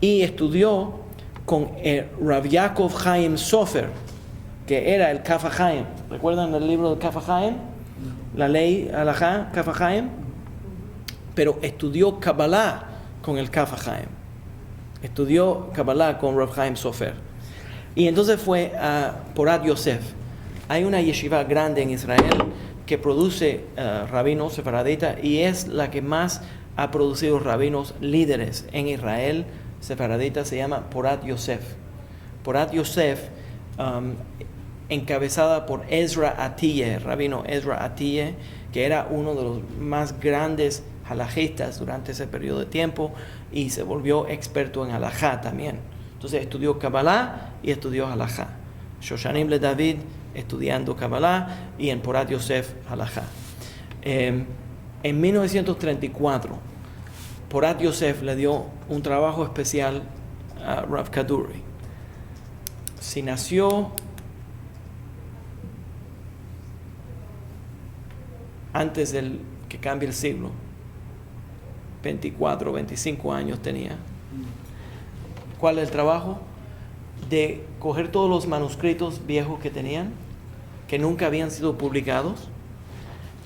y estudió con Rav Yaakov Chaim Sofer, que era el Kaf HaChaim. ¿Recuerdan el libro del Kaf HaChaim? La ley halajá, Kaf HaChaim. Pero estudió Kabbalah con el Kaf HaChaim. Estudió Kabbalah con Rav Chaim Sofer. Y entonces fue a Porat Yosef. Hay una yeshiva grande en Israel que produce rabinos sefaraditas y es la que más ha producido rabinos líderes en Israel sefaraditas. Se llama Porat Yosef. Porat Yosef, encabezada por Ezra Atiyeh, rabino Ezra Atiyeh, que era uno de los más grandes halajistas durante ese periodo de tiempo y se volvió experto en halajá también. Entonces estudió Kabbalah y estudió halajá. Shoshanim le David estudiando Kabbalah y en Porat Yosef halajá. En 1934, Porat Yosef le dio un trabajo especial a Rav Kaduri. Si nació antes del que cambie el siglo, 24 o 25 años tenía. ¿Cuál es el trabajo? De coger todos los manuscritos viejos que tenían, que nunca habían sido publicados,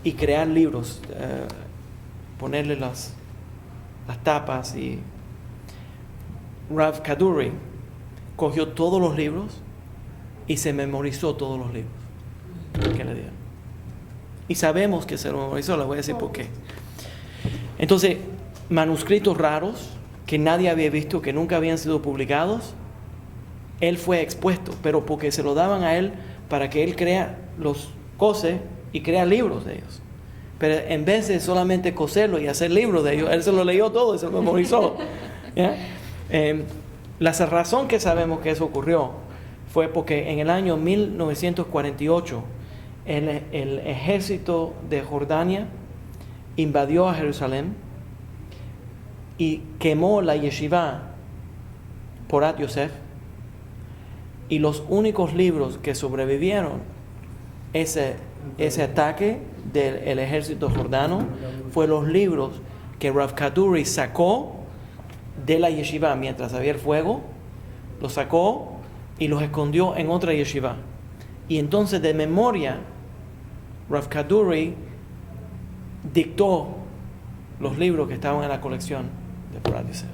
y crear libros, ponerle las tapas. Y Rav Kaduri cogió todos los libros y se memorizó todos los libros que le dieron. Y sabemos que se lo memorizó, les voy a decir por qué. Entonces, manuscritos raros que nadie había visto, que nunca habían sido publicados, él fue expuesto, pero porque se lo daban a él para que él los cose y crea libros de ellos. Pero en vez de solamente coserlo y hacer libros de ellos, él se lo leyó todo y se lo memorizó. ¿Ya? La razón que sabemos que eso ocurrió fue porque en el año 1948 el ejército de Jordania invadió a Jerusalén y quemó la yeshiva Porat Yosef, y los únicos libros que sobrevivieron ese ataque del ejército jordano fue los libros que Rav Kaduri sacó de la yeshiva mientras había el fuego, los sacó y los escondió en otra yeshiva. Y entonces de memoria Rav Kaduri dictó los libros que estaban en la colección de Porat Yosef.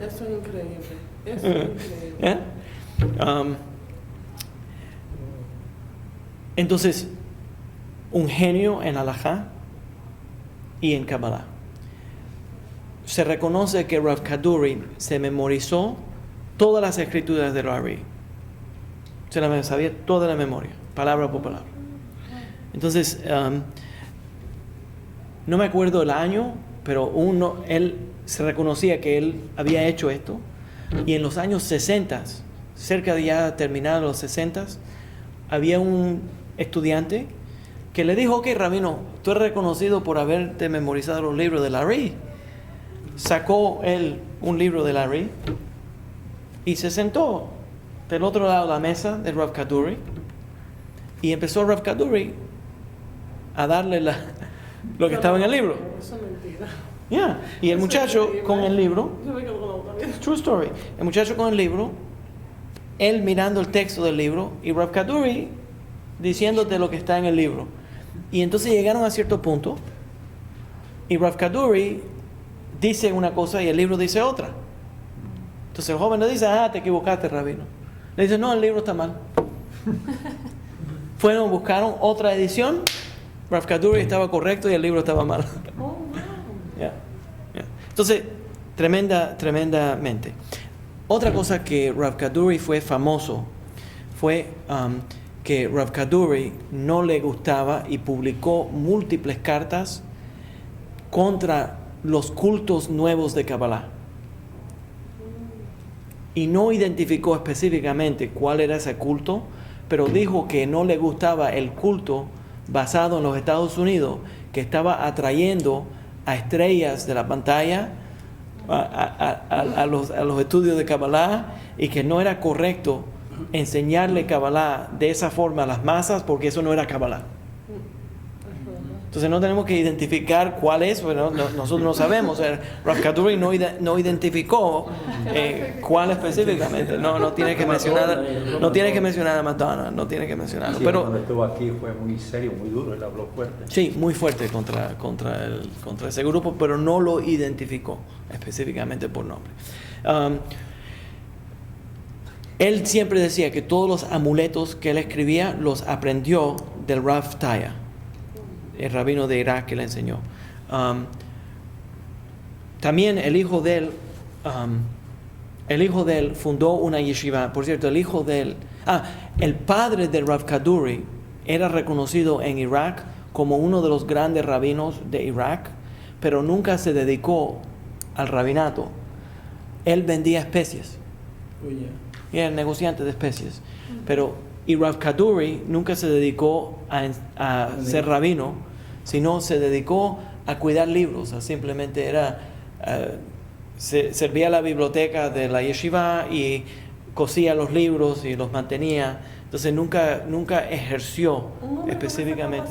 Eso es increíble. Eso es increíble.
¿Yeah? Entonces, un genio en halajá y en Kabbalah. Se reconoce que Rav Kaduri se memorizó todas las escrituras del Ari. Se las sabía toda la memoria, palabra por palabra. Entonces, no me acuerdo el año, pero él se reconocía que él había hecho esto. Y en los años 60, cerca de ya terminar los 60, había un estudiante que que le dijo, ok, rabino, tú eres reconocido por haberte memorizado los libros de Larry. Sacó él un libro de Larry y se sentó del otro lado de la mesa de Rav Kaduri y empezó Rav Kaduri a darle lo que estaba en el libro.
Eso es mentira.
Yeah. Y el
Eso
muchacho
es increíble.
con el libro,
Yo me quedo con la boca abierta.
true story, el muchacho con el libro, él mirando el texto del libro y Rav Kaduri diciéndote lo que está en el libro. Y entonces llegaron a cierto punto y Rav Kaduri dice una cosa y el libro dice otra. Entonces el joven le dice, te equivocaste, rabino. Le dice, no, el libro está mal. Fueron, buscaron otra edición, Rav Kaduri estaba correcto y el libro estaba mal.
Oh, wow.
Yeah. Entonces, tremendamente. Otra cosa que Rav Kaduri fue famoso fue que Rav Kaduri no le gustaba y publicó múltiples cartas contra los cultos nuevos de Kabbalah. Y no identificó específicamente cuál era ese culto, pero dijo que no le gustaba el culto basado en los Estados Unidos, que estaba atrayendo a estrellas de la pantalla a los estudios de Kabbalah, y que no era correcto enseñarle Kabbalah de esa forma a las masas, porque eso no era Kabbalah. Entonces no tenemos que identificar cuál es, pero nosotros no sabemos. O sea, Rav Kaduri no identificó cuál específicamente. No tiene que mencionar a Madonna, no tiene que mencionarlo.
Sí,
Pero
cuando estuvo aquí fue muy serio, muy duro, él habló fuerte.
sí, muy fuerte contra ese grupo, pero no lo identificó específicamente por nombre. Él siempre decía que todos los amuletos que él escribía los aprendió del Rav Taya, el rabino de Irak que le enseñó. También el hijo de él fundó una yeshiva. Por cierto, el padre de Rav Kaduri era reconocido en Irak como uno de los grandes rabinos de Irak, pero nunca se dedicó al rabinato. Él vendía especies.
Oye.
Y era negociante de especies. Y Rav Kaduri nunca se dedicó a ser rabino, sino se dedicó a cuidar libros. Simplemente servía la biblioteca de la yeshiva y cosía los libros y los mantenía. Entonces nunca ejerció específicamente,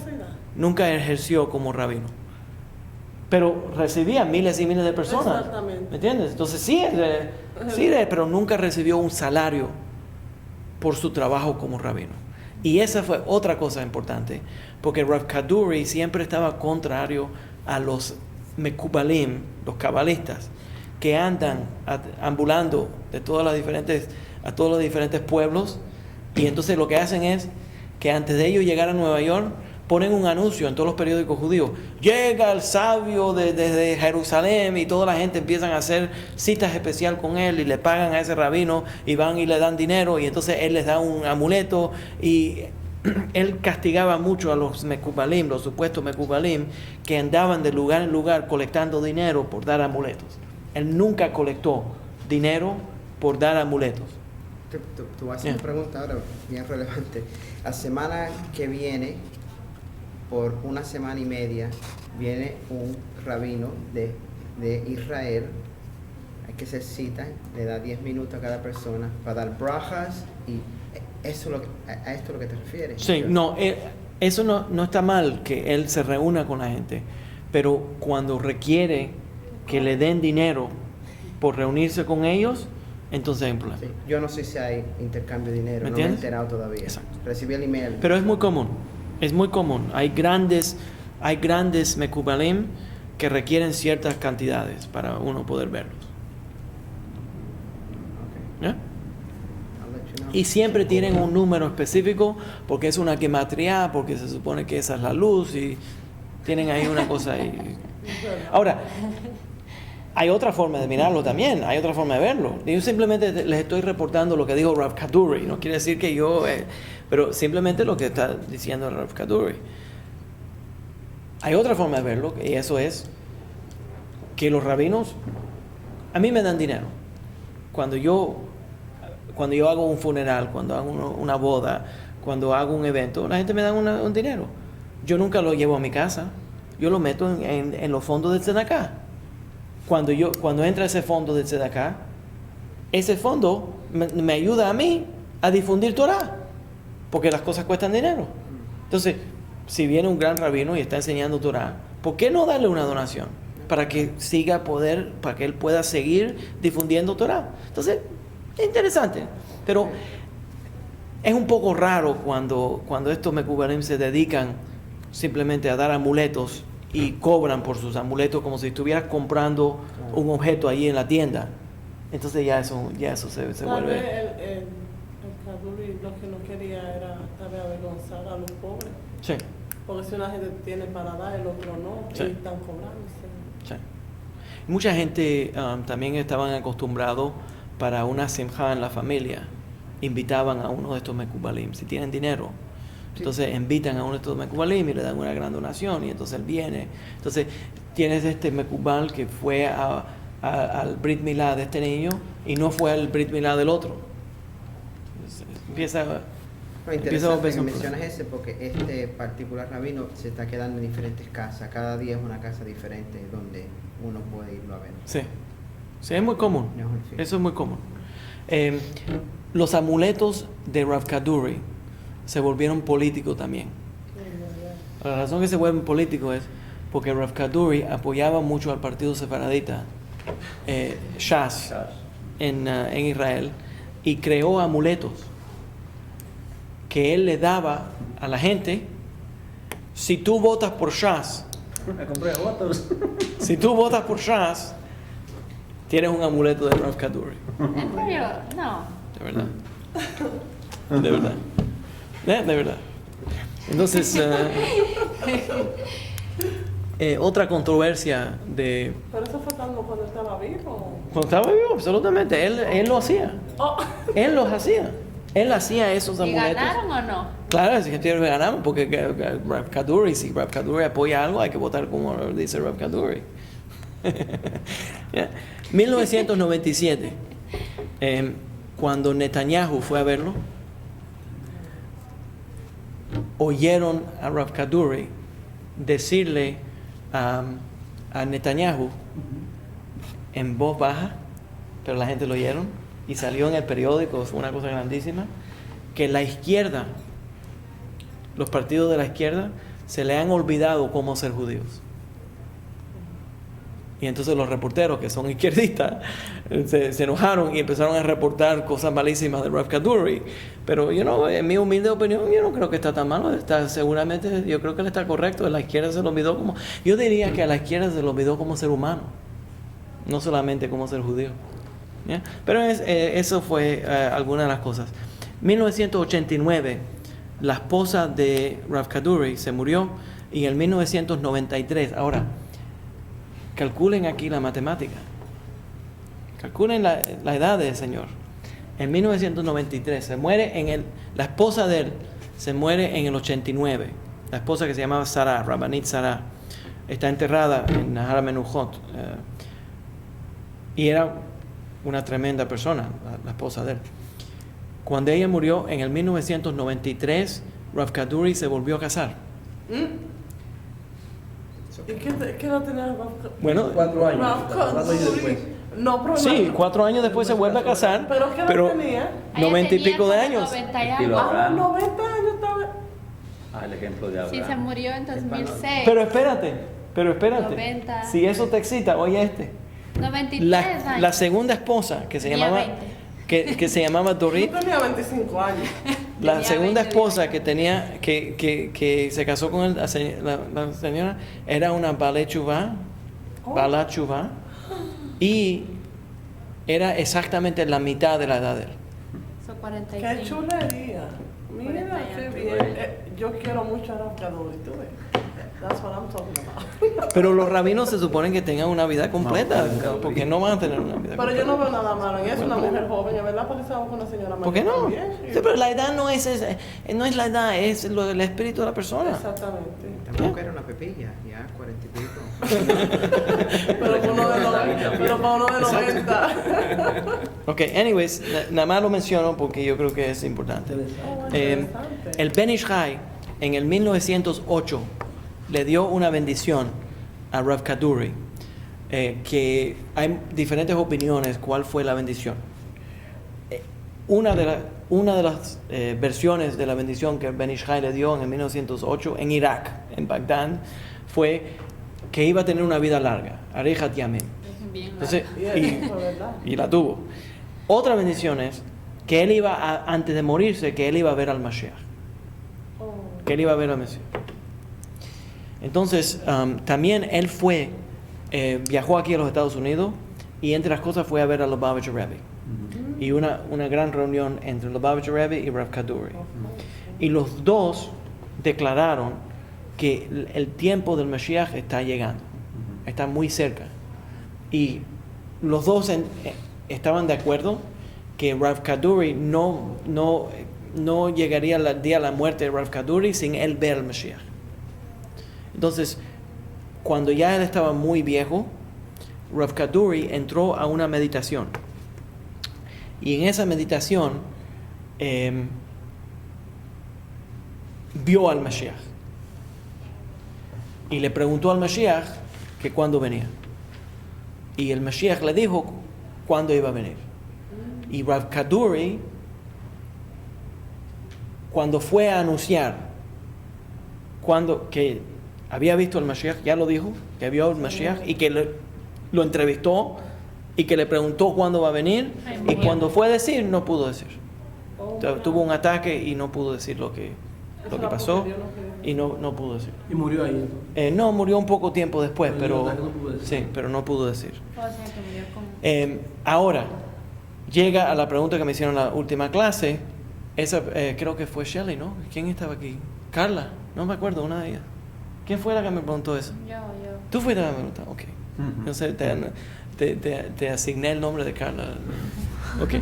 nunca ejerció como rabino. Pero recibía miles y miles de personas.
Exactamente.
¿Me entiendes? Entonces pero nunca recibió un salario por su trabajo como rabino. Y esa fue otra cosa importante, porque Rav Kaduri siempre estaba contrario a los mekubalim, los cabalistas, que andan ambulando a todos los diferentes pueblos, y entonces lo que hacen es que antes de ellos llegar a Nueva York, ponen un anuncio en todos los periódicos judíos: llega el sabio desde Jerusalén, y toda la gente empiezan a hacer citas especiales con él y le pagan a ese rabino y van y le dan dinero, y entonces él les da un amuleto. Y él castigaba mucho a los mekubalim, los supuestos mekubalim, que andaban de lugar en lugar colectando dinero por dar amuletos. Él nunca colectó dinero por dar amuletos.
Tú vas a hacer una pregunta ahora bien relevante. La semana que viene, por una semana y media, viene un rabino de Israel. Hay que hacer cita, le da 10 minutos a cada persona para dar brajas, y eso a esto es lo que te refieres.
Sí, no, eso no está mal que él se reúna con la gente, pero cuando requiere que le den dinero por reunirse con ellos, entonces hay un problema.
Sí, yo no sé si hay intercambio de dinero,
¿Me
no me he
entiendes?
enterado todavía.
Exacto.
Recibí el email.
Pero es muy común. Hay grandes mekubalim que requieren ciertas cantidades para uno poder verlos.
Okay.
¿Ya?
I'll let you know.
Y siempre tienen un número específico, porque es una gematría, porque se supone que esa es la luz, y tienen ahí una cosa ahí. Ahora, hay otra forma de mirarlo también, hay otra forma de verlo. Yo simplemente les estoy reportando lo que dijo Rav Kaduri, no quiere decir que yo... pero simplemente lo que está diciendo Rav Kaduri. Hay otra forma de verlo, y eso es que los rabinos a mí me dan dinero. Cuando yo hago un funeral, cuando hago una boda, cuando hago un evento, la gente me da un dinero. yo nunca lo llevo a mi casa. Yo lo meto en los fondos del Tzedakah. Cuando entra ese fondo del Tzedakah, ese fondo me ayuda a mí a difundir Torah, porque las cosas cuestan dinero. Entonces, si viene un gran rabino y está enseñando Torah, ¿por qué no darle una donación? Para que para que él pueda seguir difundiendo Torah. Entonces, es interesante. Pero es un poco raro cuando estos mekubalim se dedican simplemente a dar amuletos y cobran por sus amuletos como si estuvieras comprando un objeto ahí en la tienda. Entonces ya eso se
Tal
vuelve...
vez el Kaduri lo que no quería era tal vez avergonzar a los pobres.
Sí,
Porque si una gente tiene para dar, el otro no,
Sí.
y están cobrando.
sí. Mucha gente también estaban acostumbrados para una simja en la familia. Invitaban a uno de estos mekubalim, si tienen dinero. Entonces invitan a uno de estos mekubalim y le dan una gran donación y entonces él viene. Entonces tienes este mekubal que fue al Brit Milá de este niño y no fue al Brit Milá del otro. Entonces, empieza
Lo interesante
a
que mencionas ese porque este particular rabino se está quedando en diferentes casas. Cada día es una casa diferente donde uno puede irlo a ver.
Sí, sí, es muy común.
Sí.
Eso es muy común. Los amuletos de Rav Kaduri se volvieron políticos también. La razón que se vuelven políticos es porque Rav Kaduri apoyaba mucho al partido sefaradita, Shas, en Israel, y creó amuletos que él le daba a la gente. Si tú votas por Shas,
Me compré votos.
si tú votas por Shas, tienes un amuleto de Rav Kaduri.
¿En serio? No.
De verdad. De verdad. De verdad. Entonces, otra controversia de...
Pero eso fue cuando estaba vivo.
Cuando estaba vivo, absolutamente. Él lo hacía.
Oh.
Él los hacía. Él hacía esos
¿Y
amuletos.
ganaron o no?
Claro, si ganamos, porque Rav Kaduri, si Rav Kaduri apoya algo, hay que votar como dice Rav Kaduri. Yeah. 1997, cuando Netanyahu fue a verlo, oyeron a Rav Kaduri decirle a Netanyahu en voz baja, pero la gente lo oyeron y salió en el periódico, fue una cosa grandísima, que la izquierda, los partidos de la izquierda, se le han olvidado cómo ser judíos. Y entonces los reporteros, que son izquierdistas, se enojaron y empezaron a reportar cosas malísimas de Rav Kaduri. Pero en mi humilde opinión, yo no creo que está tan malo. Seguramente, yo creo que él está correcto. A la izquierda se lo olvidó como... Yo diría que a la izquierda se lo olvidó como ser humano, no solamente como ser judío. ¿Ya? Pero eso fue alguna de las cosas. 1989, la esposa de Rav Kaduri se murió, y en 1993, ahora... Calculen aquí la matemática. Calculen la edad del Señor. En 1993 se muere la esposa de él se muere en el 89. La esposa que se llamaba Sarah, Rabbanit Sarah, está enterrada en Nahar Menuhot. Y era una tremenda persona, la esposa de él. Cuando ella murió en el 1993, Rav Kaduri se volvió a casar.
¿Y qué edad tenía Rav?
Bueno,
4 años.
Rav
4 años después.
No, pero
sí, 4 años después se vuelve a casar,
¿Pero qué edad tenía?
90 y pico de años.
90 y
Estilo
algo.
Abraham.
90 años estaba.
El ejemplo de
Sí,
Abraham.
se murió en 2006.
Pero espérate.
90.
Si eso te excita, oye
93 años.
la segunda esposa que se
Tenía
llamaba
20.
que se llamaba Dorit,
Yo tenía 25 años.
la
Tenía
segunda
20
esposa que tenía que se casó con él, la señora era una Balei Tshuva, Bala Tshuva, y era exactamente la mitad de la edad de él.
Son
Qué
45.
chulería. Mira,
40
qué
años.
bien. Yo quiero mucho a Rav Kaduri, tú ves. That's what I'm talking about.
Pero los rabinos se suponen que tengan una vida completa, porque no van a tener una vida
Pero
completa.
yo no veo nada malo en eso, una mujer joven, ¿es verdad? Porque se va con una señora mayor.
¿Por qué no?
también.
Sí, pero la edad no es la edad, es el espíritu de la persona.
Exactamente.
Tampoco era una pepilla, ya 40 y pico.
Pero para uno de 90.
Ok, anyways, nada más lo menciono porque yo creo que es importante.
Oh,
Eh,
interesante.
el Ben Ish Chai en el 1908 le dio una bendición a Rav Kaduri, que hay diferentes opiniones cuál fue la bendición. Una de las versiones de la bendición que Ben Ish Chai le dio en el 1908 en Irak, en Bagdad, fue que iba a tener una vida larga, Arejat Yamim.
Bien,
Entonces,
¿verdad?
y la tuvo. Otra bendición es que él antes de morirse, que él iba a ver al Mashiach, que él iba a ver al Mesías. Entonces, también él viajó aquí a los Estados Unidos y entre las cosas fue a ver a Lubavitcher Rebbe. Y una gran reunión entre Lubavitcher Rebbe y Rav Kaduri. Y los dos declararon que el tiempo del Mashiach está llegando, está muy cerca. Y los dos estaban de acuerdo que Rav Kaduri no llegaría al día de la muerte de Rav Kaduri sin él ver al Mashiach. Entonces, cuando ya él estaba muy viejo, Rav Kaduri entró a una meditación. Y en esa meditación vio al Mashiach. Y le preguntó al Mashiach que cuándo venía. Y el Mashiach le dijo cuándo iba a venir. Y Rav Kaduri, cuando fue a anunciar que había visto al Mashiach, ya lo dijo, que vio al Mashiach y que lo entrevistó y que le preguntó cuándo va a venir, y cuando fue a decir, no pudo decir. Tuvo un ataque y no pudo decir lo que pasó, y no pudo decir.
Y murió ahí entonces.
No, murió un poco tiempo después,
Pero
pero
no pudo decir.
sí, pero no pudo decir.
O sea, que murió como...
Ahora, llega a la pregunta que me hicieron en la última clase. Esa, creo que fue Shelley, ¿no? ¿Quién estaba aquí? Carla, no me acuerdo, una de ellas. ¿Quién fue la que me preguntó eso?
Yo.
¿Tú fuiste la que me preguntó? Ok. No sé, te asigné el nombre de Carla. Ok.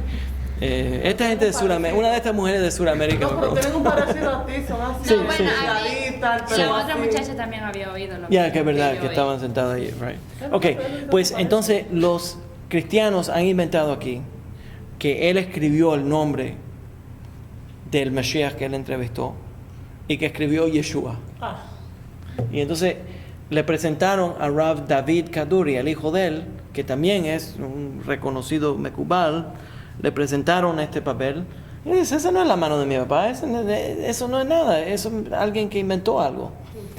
Esta gente de Sudamérica, una de estas mujeres de Sudamérica
No,
me
pero
preguntó.
tienen un parecido a ti, son así.
Sí,
No, bueno,
delgaditas, el
la
pelo
otra
así.
muchacha también había oído lo
Ya, que es verdad,
yo
que
oí.
estaban sentados ahí, right. Ok, pues entonces los cristianos han inventado aquí que él escribió el nombre del Mashiach que él entrevistó y que escribió Yeshua.
Ah,
Y entonces le presentaron a Rav David Kaduri, el hijo de él, que también es un reconocido mekubal, le presentaron este papel. Y dice, esa no es la mano de mi papá, eso no es nada, eso es alguien que inventó algo.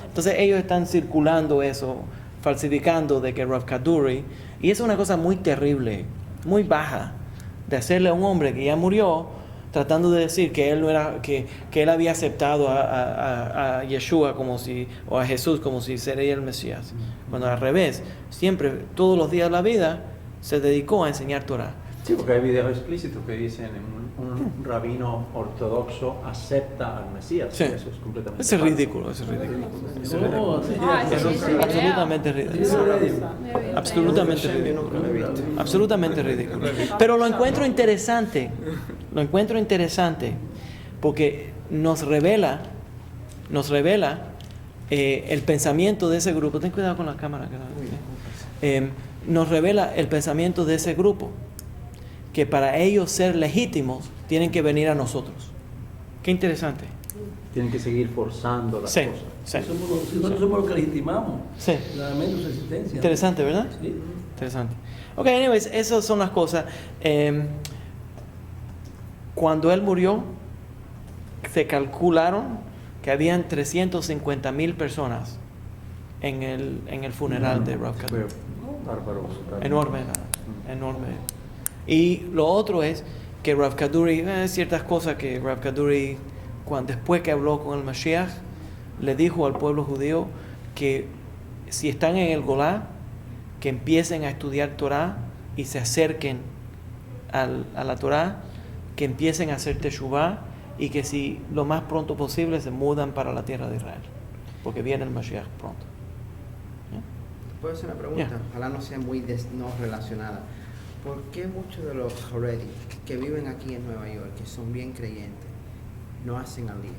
Entonces ellos están circulando eso, falsificando de que Rav Kaduri, y es una cosa muy terrible, muy baja, de hacerle a un hombre que ya murió, tratando de decir que él no era, que él había aceptado a Yeshua o a Jesús como si sería el Mesías. Cuando al revés, siempre, todos los días de la vida, se dedicó a enseñar Torah.
Sí, porque hay videos explícitos que dicen un rabino ortodoxo acepta al Mesías.
Sí.
Eso es completamente
Eso es
falso.
ridículo, eso es ridículo. Eso es ridículo.
Oh, sí,
Ah,
sí,
Eso
sí,
es
sí,
absolutamente ridículo. Absolutamente ridículo. Absolutamente ridículo. Pero lo encuentro interesante porque nos revela el pensamiento de ese grupo. Ten cuidado con la cámara. Nos revela el pensamiento de ese grupo, que para ellos ser legítimos tienen que venir a nosotros. Qué interesante.
Tienen que seguir forzando las
Sí,
cosas.
sí.
Si nosotros somos los que legitimamos
Sí.
claramente su existencia.
Interesante, ¿verdad?
Sí.
Interesante. Ok, anyways, esas son las cosas. Cuando él murió, se calcularon que habían 350,000 personas en el funeral de Rav Kaduri.
Fue bárbaro.
Enorme. Y lo otro es que Rav Kaduri, ciertas cosas que Rav Kaduri, después que habló con el Mashiach, le dijo al pueblo judío que si están en el Golá, que empiecen a estudiar Torah y se acerquen a la Torah, que empiecen a hacer Teshuvah y que si lo más pronto posible se mudan para la tierra de Israel, porque viene el Mashiach pronto.
¿Puedo hacer una pregunta?
Yeah.
Ojalá no sea muy no relacionada. ¿Por qué muchos de los Haredi que viven aquí en Nueva York, que son bien creyentes, no hacen aliyah?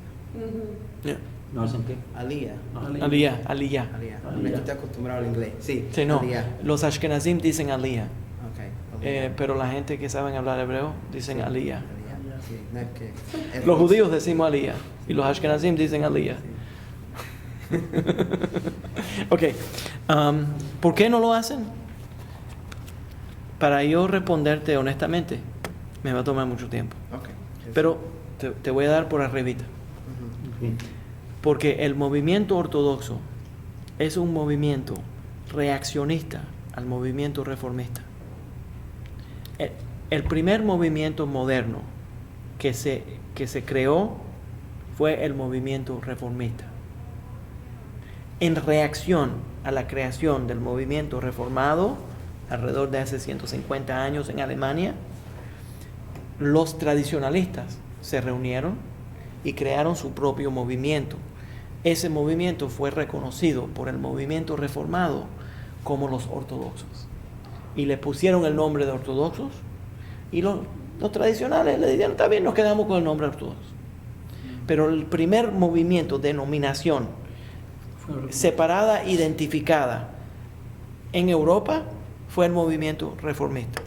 Yeah.
¿No hacen qué?
Aliyah.
Aliyah.
Aliyah.
Aliyah.
Yo estoy acostumbrado al inglés. Sí,
Sí, no.
aliyah.
Los Ashkenazim dicen Aliyah,
Okay.
pero la gente que saben hablar hebreo dicen Aliyah.
Sí, no es que...
Los judíos decimos Aliyah.
Sí,
Y los Ashkenazim dicen Aliyah. Ok. ¿Por qué no lo hacen? Para yo responderte honestamente, me va a tomar mucho tiempo.
Okay.
Pero te voy a dar por arribita. Porque el movimiento ortodoxo es un movimiento reaccionista al movimiento reformista. El primer movimiento moderno que se creó fue el movimiento reformista. En reacción a la creación del movimiento reformado, alrededor de hace 150 años en Alemania, los tradicionalistas se reunieron y crearon su propio movimiento. Ese movimiento fue reconocido por el movimiento reformado como los ortodoxos. Y le pusieron el nombre de ortodoxos, y los tradicionales le dijeron, está bien, nos quedamos con el nombre ortodoxo. Pero el primer movimiento, denominación separada, identificada en Europa, fue el movimiento reformista.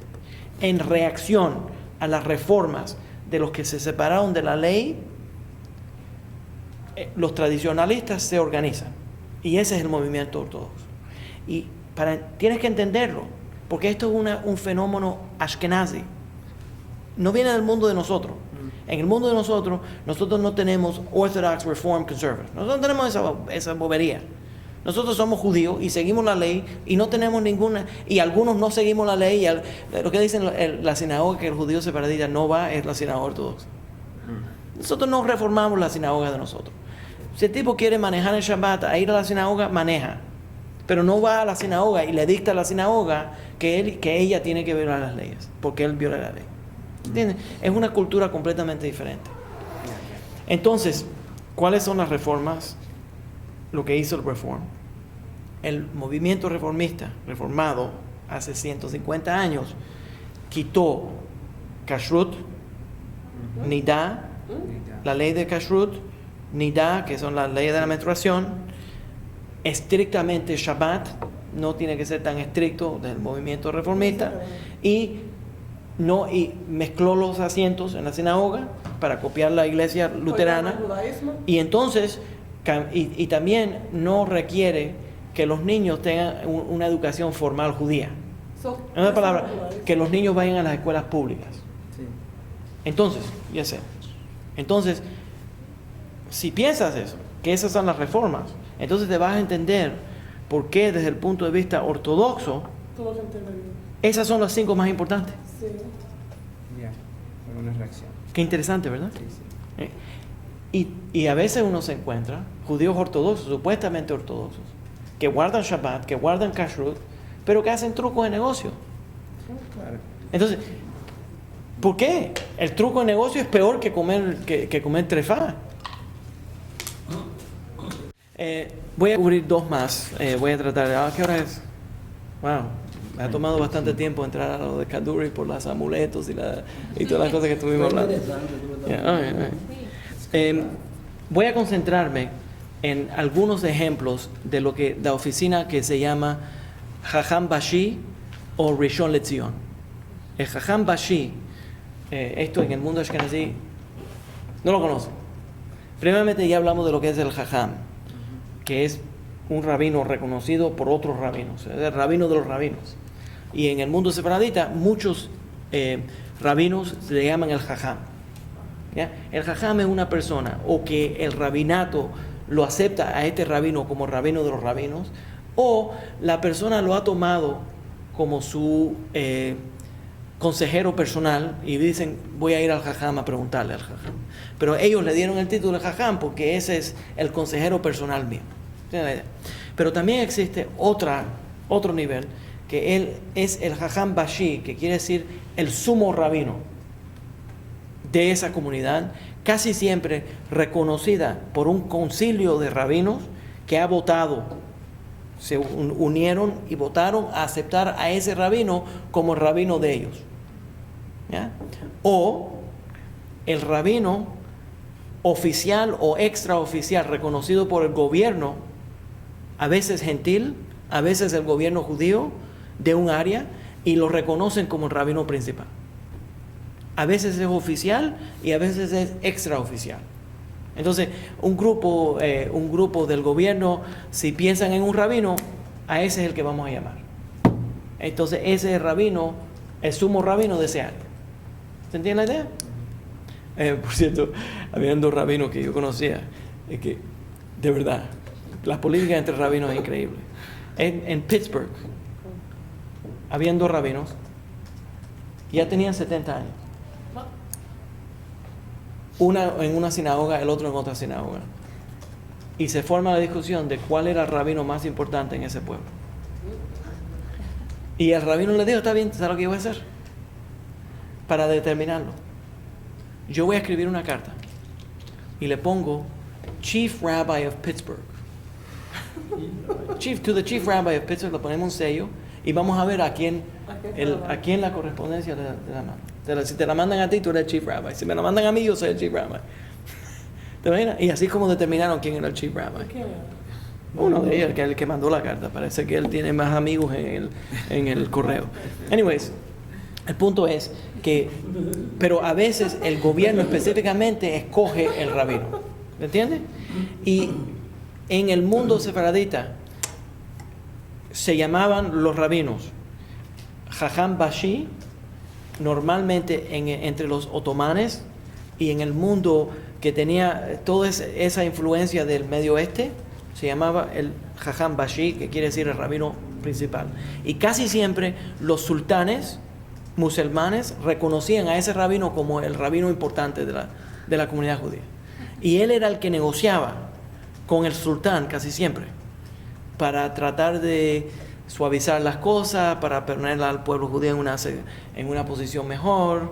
En reacción a las reformas de los que se separaron de la ley, los tradicionalistas se organizan. Y ese es el movimiento ortodoxo. Y tienes que entenderlo, porque esto es un fenómeno ashkenazi. No viene del mundo de nosotros. En el mundo de nosotros no tenemos Orthodox, Reform, Conservative. Nosotros no tenemos esa bobería. Nosotros somos judíos y seguimos la ley y no tenemos ninguna, y algunos no seguimos la ley. Lo que dicen la sinagoga que el judío separatista no va es la sinagoga ortodoxa. Nosotros no reformamos la sinagoga de nosotros. Si el tipo quiere manejar el Shabbat, a ir a la sinagoga, maneja. Pero no va a la sinagoga y le dicta a la sinagoga que ella tiene que violar las leyes, porque él viola la ley. ¿Entiendes? Es una cultura completamente diferente. Entonces, ¿cuáles son las reformas? Lo que hizo el Reform. El movimiento reformado, hace 150 años, quitó Kashrut, Nidá, la ley de Kashrut, Nidá, que son las leyes de la menstruación, estrictamente Shabbat, no tiene que ser tan estricto del movimiento reformista, y mezcló los asientos en la sinagoga para copiar la iglesia luterana, y entonces y también no requiere que los niños tengan una educación formal judía. En otras palabras, que los niños vayan a las escuelas públicas.
Sí.
Entonces, ya sé. Entonces, si piensas eso, que esas son las reformas, entonces te vas a entender por qué desde el punto de vista ortodoxo, esas son las 5 más importantes.
Sí.
Ya, fue una reacción.
Qué interesante, ¿verdad?
Sí, sí.
Y a veces uno se encuentra judíos ortodoxos, supuestamente ortodoxos, que guardan Shabbat, que guardan Kashrut, pero que hacen trucos de negocio.
Claro.
Entonces, ¿por qué? El truco de negocio es peor que comer trefá. Voy a cubrir 2 más. Voy a tratar. ¿Qué hora es? Wow. Me ha tomado bastante tiempo entrar a lo de Kaduri por los amuletos y todas las cosas que estuvimos hablando. Voy a concentrarme en algunos ejemplos de lo que la oficina que se llama Jajam Bashi o Rishon LeZion. El Jajam Bashi, esto en el mundo ashkenazí no lo conocen. Primeramente ya hablamos de lo que es el Jajam, que es un rabino reconocido por otros rabinos, es el rabino de los rabinos. Y en el mundo separatista muchos rabinos se le llaman el Jajam. ¿Ya? El Jajam es una persona o que el rabinato lo acepta a este rabino como rabino de los rabinos, o la persona lo ha tomado como su consejero personal y dicen, voy a ir al Jajam a preguntarle al Jajam. Pero ellos le dieron el título de Jajam porque ese es el consejero personal mío. ¿Tienen la idea? Pero también existe otro nivel, que él es el Jajam Bashi, que quiere decir el sumo rabino de esa comunidad, casi siempre reconocida por un concilio de rabinos que ha votado, se unieron y votaron a aceptar a ese rabino como el rabino de ellos. ¿Ya? O el rabino oficial o extraoficial reconocido por el gobierno, a veces gentil, a veces el gobierno judío de un área, y lo reconocen como el rabino principal. A veces es oficial y a veces es extraoficial. Entonces, un grupo del gobierno, si piensan en un rabino, a ese es el que vamos a llamar. Entonces, ese es el rabino, el sumo rabino de ese área. ¿Se entiende la idea? Por cierto, habían 2 rabinos que yo conocía, que, de verdad, la política entre rabinos es increíble. En Pittsburgh, habían 2 rabinos, ya tenían 70 años. Una en una sinagoga, el otro en otra sinagoga. Y se forma la discusión de cuál era el rabino más importante en ese pueblo. Y el rabino le dijo, está bien, ¿sabes lo que yo voy a hacer? Para determinarlo. Yo voy a escribir una carta y le pongo Chief Rabbi of Pittsburgh. To the Chief Rabbi of Pittsburgh, le ponemos un sello y vamos a ver a quién la correspondencia de la manda. Si te la mandan a ti, tú eres el Chief Rabbi. Si me la mandan a mí, yo soy el Chief Rabbi. ¿Te imaginas? Y así como determinaron quién era el Chief Rabbi. Uno de ellos, el que mandó la carta. Parece que él tiene más amigos en el correo. Anyways, el punto es que, pero a veces el gobierno específicamente escoge el rabino. ¿Me entiendes? Y en el mundo sefaradita se llamaban los rabinos Jajam Bashi, normalmente entre los otomanes, y en el mundo que tenía toda esa influencia del Medio Oeste, se llamaba el Jajam Bashi, que quiere decir el rabino principal. Y casi siempre los sultanes musulmanes reconocían a ese rabino como el rabino importante de la comunidad judía. Y él era el que negociaba con el sultán casi siempre, para tratar de suavizar las cosas, para poner al pueblo judío en una posición mejor.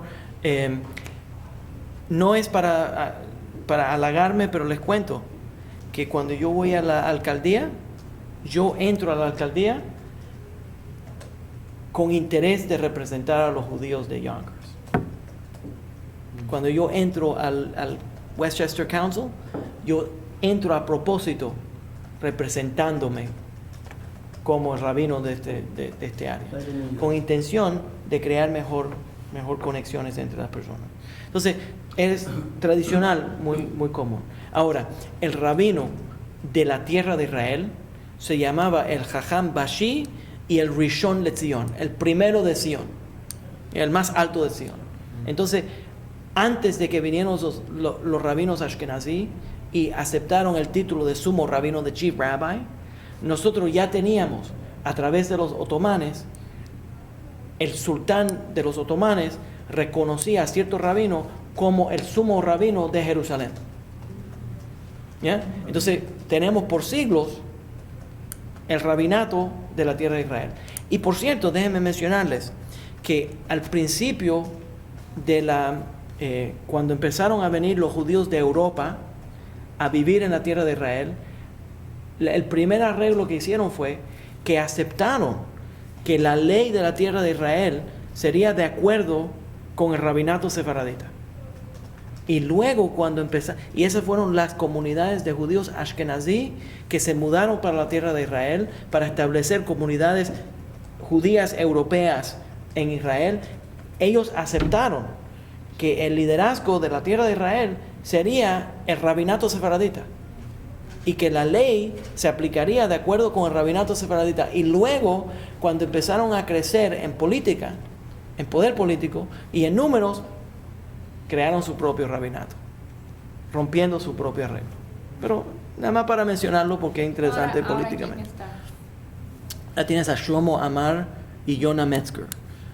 No es para halagarme, pero les cuento que cuando yo voy a la alcaldía, yo entro a la alcaldía con interés de representar a los judíos de Yonkers. Cuando yo entro al Westchester Council, yo entro a propósito representándome como el rabino de este área, con intención de crear mejor conexiones entre las personas. Entonces, es tradicional, muy común. Ahora, el rabino de la tierra de Israel se llamaba el Jajam Bashi y el Rishon LeZion, el primero de Sion, el más alto de Sion. Entonces, antes de que vinieron los rabinos ashkenazí y aceptaron el título de sumo rabino de Chief Rabbi, nosotros ya teníamos, a través de los otomanes, el sultán de los otomanes reconocía a cierto rabino como el sumo rabino de Jerusalén. ¿Ya? Entonces, tenemos por siglos el rabinato de la tierra de Israel. Y por cierto, déjenme mencionarles que al principio cuando empezaron a venir los judíos de Europa a vivir en la tierra de Israel, el primer arreglo que hicieron fue que aceptaron que la ley de la tierra de Israel sería de acuerdo con el rabinato sefaradita. Y luego cuando empezaron, y esas fueron las comunidades de judíos ashkenazí que se mudaron para la tierra de Israel para establecer comunidades judías europeas en Israel. Ellos aceptaron que el liderazgo de la tierra de Israel sería el rabinato sefaradita y que la ley se aplicaría de acuerdo con el rabinato sefaradita. Y luego, cuando empezaron a crecer en política, en poder político y en números, crearon su propio rabinato, rompiendo su propio arreglo. Pero nada más para mencionarlo porque es interesante
ahora,
políticamente.
¿quién está?
La tienes a Shlomo Amar y Yonah Metzger.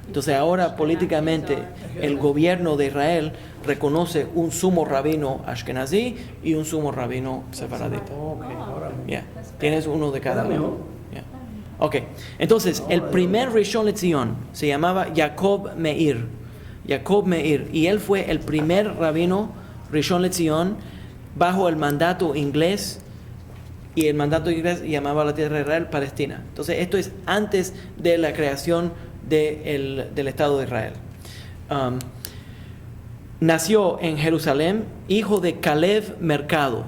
Entonces ahora políticamente el gobierno de Israel reconoce un sumo rabino ashkenazí y un sumo rabino sefaradita. Yeah. Tienes uno de cada uno. Yeah. Ok, entonces el primer Rishon LeZion se llamaba Jacob Meir, y él fue el primer rabino Rishon LeZion bajo el mandato inglés, y el mandato inglés llamaba a la tierra de Israel Palestina. Entonces esto es antes de la creación del Estado de Israel. Nació en Jerusalén, hijo de Caleb Mercado.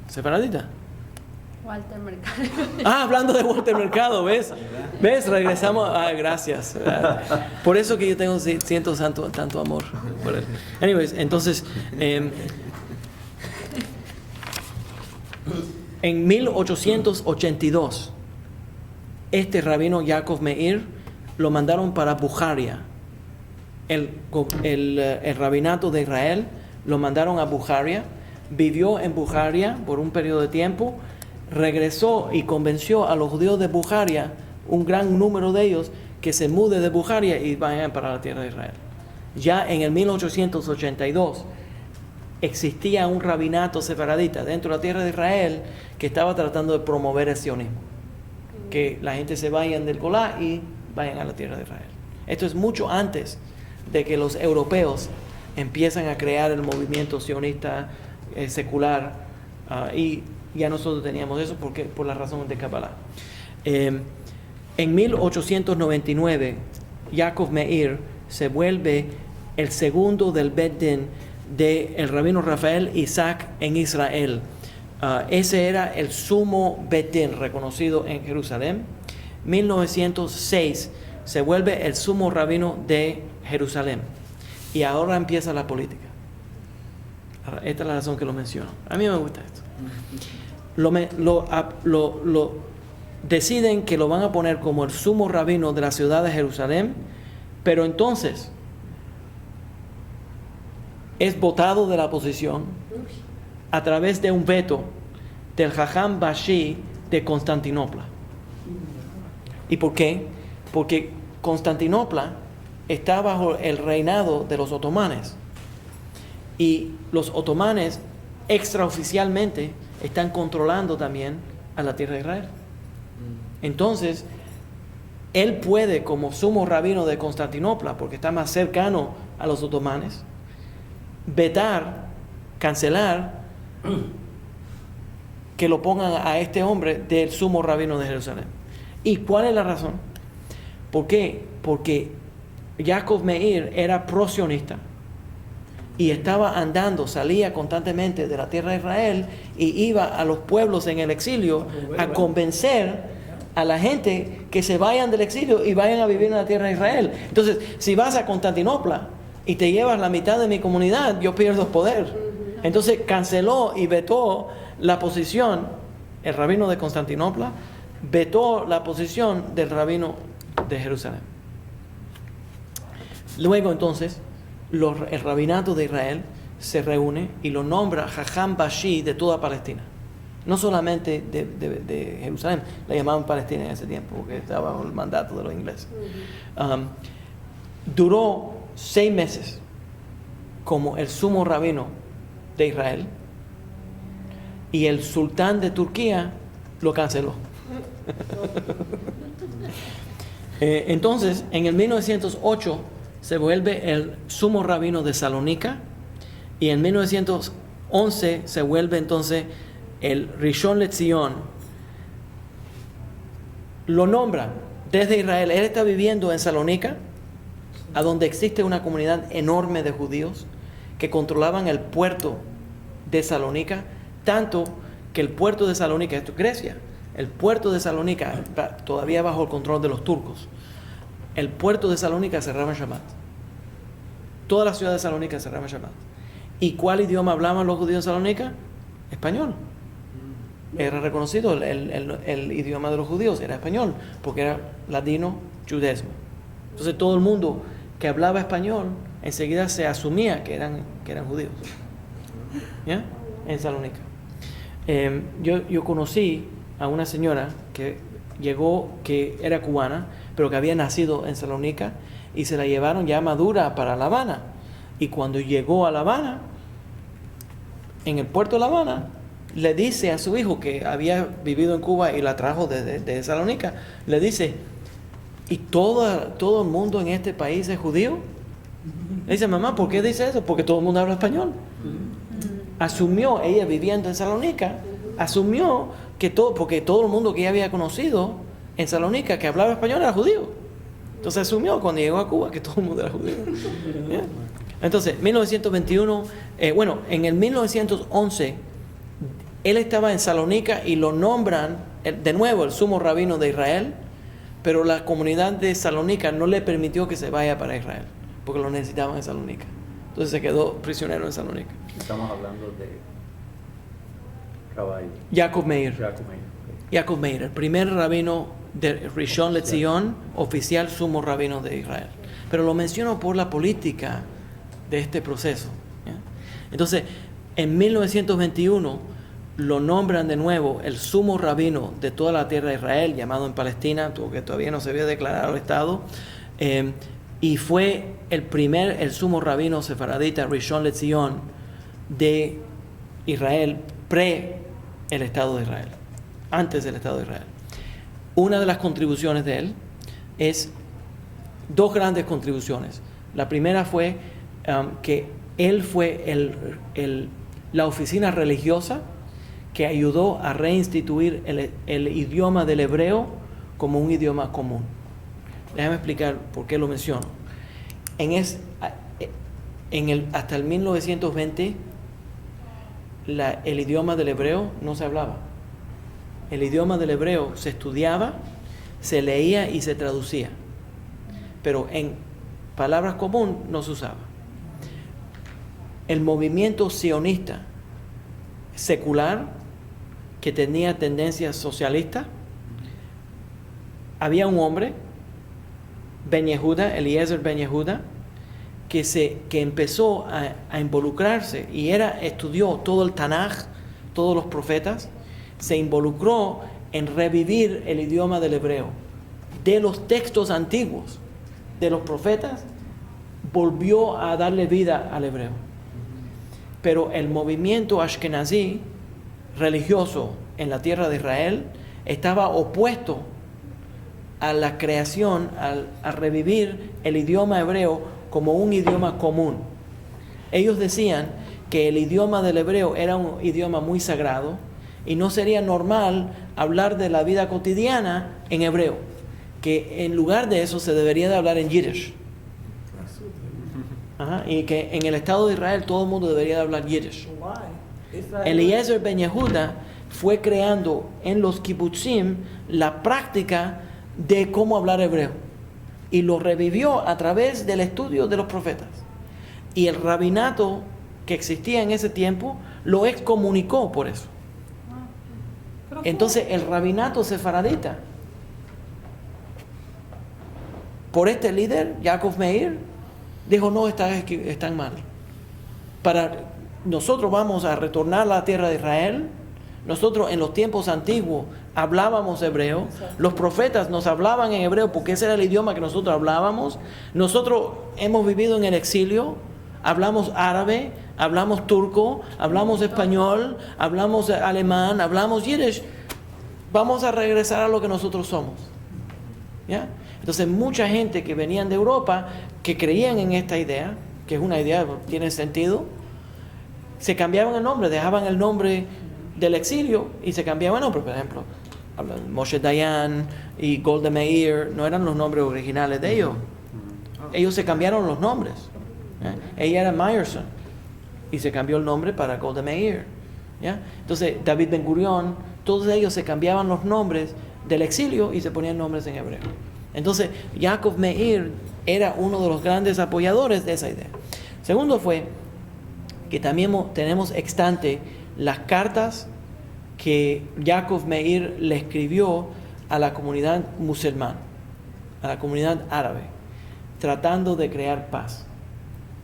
Sefaradita.
Walter Mercado.
Hablando de Walter Mercado, ¿ves? ¿Ves? Regresamos. Gracias. Por eso que yo siento tanto amor por él. Anyways, entonces, en 1882, este rabino Yaakov Meir lo mandaron para Bujaria. El rabinato de Israel lo mandaron a Bujaria. Vivió en Bujaria por un periodo de tiempo. Regresó y convenció a los judíos de Bujaria, un gran número de ellos, que se mude de Bujaria y vayan para la tierra de Israel. Ya en el 1882 existía un rabinato sefaradita dentro de la tierra de Israel que estaba tratando de promover el sionismo. Que la gente se vaya del Golá y vayan a la tierra de Israel. Esto es mucho antes de que los europeos empiezan a crear el movimiento sionista secular y ya nosotros teníamos eso por la razón de Kabbalah. En 1899, Yaakov Meir se vuelve el segundo del Bet Din del rabino Rafael Isaac en Israel. Ese era el sumo Bet Din reconocido en Jerusalén. 1906 se vuelve el sumo rabino de Jerusalén. Y ahora empieza la política. Ahora, esta es la razón que lo menciono. A mí me gusta esto. Deciden que lo van a poner como el sumo rabino de la ciudad de Jerusalén, pero entonces es votado de la posición a través de un veto del Jajam Bashi de Constantinopla. ¿Y por qué? Porque Constantinopla está bajo el reinado de los otomanes y los otomanes extraoficialmente están controlando también a la tierra de Israel. Entonces, él puede, como sumo rabino de Constantinopla, porque está más cercano a los otomanes, vetar, cancelar, que lo pongan a este hombre del sumo rabino de Jerusalén. ¿Y cuál es la razón? ¿Por qué? Porque Yaakov Meir era pro-sionista y estaba andando, salía constantemente de la tierra de Israel y iba a los pueblos en el exilio a convencer a la gente que se vayan del exilio y vayan a vivir en la tierra de Israel. Entonces, si vas a Constantinopla y te llevas la mitad de mi comunidad, yo pierdo poder. Entonces canceló y vetó la posición, el rabino de Constantinopla vetó la posición del rabino de Jerusalén. Luego entonces el rabinato de Israel se reúne y lo nombra Jajam Bashi de toda Palestina. No solamente de Jerusalén, la llamaban Palestina en ese tiempo, porque estaba bajo el mandato de los ingleses. Duró 6 meses como el sumo rabino de Israel y el sultán de Turquía lo canceló. Entonces, en el 1908 se vuelve el sumo rabino de Salónica y en 1911 se vuelve entonces el Rishon LeZion. Lo nombra desde Israel. Él está viviendo en Salónica, a donde existe una comunidad enorme de judíos que controlaban el puerto de Salónica, tanto que el puerto de Salónica, esto es Grecia, el puerto de Salónica todavía bajo el control de los turcos. El puerto de Salónica cerraba en Shabbat. Toda la ciudad de Salónica cerraba en Shabbat. ¿Y cuál idioma hablaban los judíos de Salónica? Español. Era reconocido el idioma de los judíos, era español, porque era ladino judaísmo. Entonces todo el mundo que hablaba español enseguida se asumía que eran judíos. ¿Ya? En Salónica. Yo conocí a una señora que llegó, que era cubana, pero que había nacido en Salónica, y se la llevaron ya madura para La Habana. Y cuando llegó a La Habana, en el puerto de La Habana, le dice a su hijo que había vivido en Cuba y la trajo de Salónica, le dice: ¿y todo el mundo en este país es judío? Le dice: mamá, ¿por qué dice eso? Porque todo el mundo habla español. Asumió, ella viviendo en Salónica, asumió que porque todo el mundo que ella había conocido en Salónica que hablaba español era judío. Entonces asumió cuando llegó a Cuba que todo el mundo era judío. ¿Yeah? Entonces, 1921, en el 1911, él estaba en Salónica y lo nombran de nuevo el sumo rabino de Israel, pero la comunidad de Salónica no le permitió que se vaya para Israel, porque lo necesitaban en Salónica. Entonces se quedó prisionero en Salónica.
Estamos hablando de Rabbi
Yaakov Meir.
Jacob Meir. Ok.
Yaakov Meir, el primer rabino de Rishon LeZion, oficial sumo rabino de Israel. Pero lo menciono por la política de este proceso, ¿ya? Entonces, en 1921 lo nombran de nuevo el sumo rabino de toda la tierra de Israel, llamado en Palestina, porque todavía no se había declarado el Estado, y fue el sumo rabino sefaradita Rishon LeZion de Israel el Estado de Israel, antes del Estado de Israel. Una de las contribuciones de él es dos grandes contribuciones. La primera fue que él fue la oficina religiosa que ayudó a reinstituir el idioma del hebreo como un idioma común. Déjame explicar por qué lo menciono. Hasta el 1920 el idioma del hebreo no se hablaba. El idioma del hebreo se estudiaba, se leía y se traducía, pero en palabras comunes no se usaba. El movimiento sionista secular, que tenía tendencias socialistas, había un hombre, Ben Yehuda, Eliezer Ben Yehuda, que empezó a involucrarse y estudió todo el Tanaj, todos los profetas, se involucró en revivir el idioma del hebreo. De los textos antiguos, de los profetas, volvió a darle vida al hebreo. Pero el movimiento ashkenazí religioso en la tierra de Israel estaba opuesto a la creación, a revivir el idioma hebreo como un idioma común. Ellos decían que el idioma del hebreo era un idioma muy sagrado y no sería normal hablar de la vida cotidiana en hebreo, que en lugar de eso se debería de hablar en Yiddish. Y que en el Estado de Israel todo el mundo debería de hablar Yiddish. Eliezer Ben Yehuda fue creando en los kibbutzim la práctica de cómo hablar hebreo y lo revivió a través del estudio de los profetas. Y el rabinato que existía en ese tiempo lo excomunicó por eso. Entonces el rabinato sefaradita, por este líder, Yaakov Meir, dijo: no, están mal. Nosotros vamos a retornar a la tierra de Israel. Nosotros en los tiempos antiguos hablábamos hebreo. Los profetas nos hablaban en hebreo porque ese era el idioma que nosotros hablábamos. Nosotros hemos vivido en el exilio. Hablamos árabe, hablamos turco, hablamos español, hablamos alemán, hablamos yiddish. Vamos a regresar a lo que nosotros somos, ¿ya? Entonces mucha gente que venían de Europa, que creían en esta idea, que es una idea que tiene sentido, se cambiaban el nombre, dejaban el nombre del exilio y se cambiaban el nombre. Por ejemplo, Moshe Dayan y Golda Meir no eran los nombres originales de ellos. Ellos se cambiaron los nombres. Ella era Meyerson y se cambió el nombre para Golda Meir, ¿ya? Entonces David Ben Gurion, todos ellos se cambiaban los nombres del exilio y se ponían nombres en hebreo. Entonces Yaakov Meir era uno de los grandes apoyadores de esa idea. Segundo fue que también tenemos extant las cartas que Yaakov Meir le escribió a la comunidad musulmana, a la comunidad árabe, tratando de crear paz.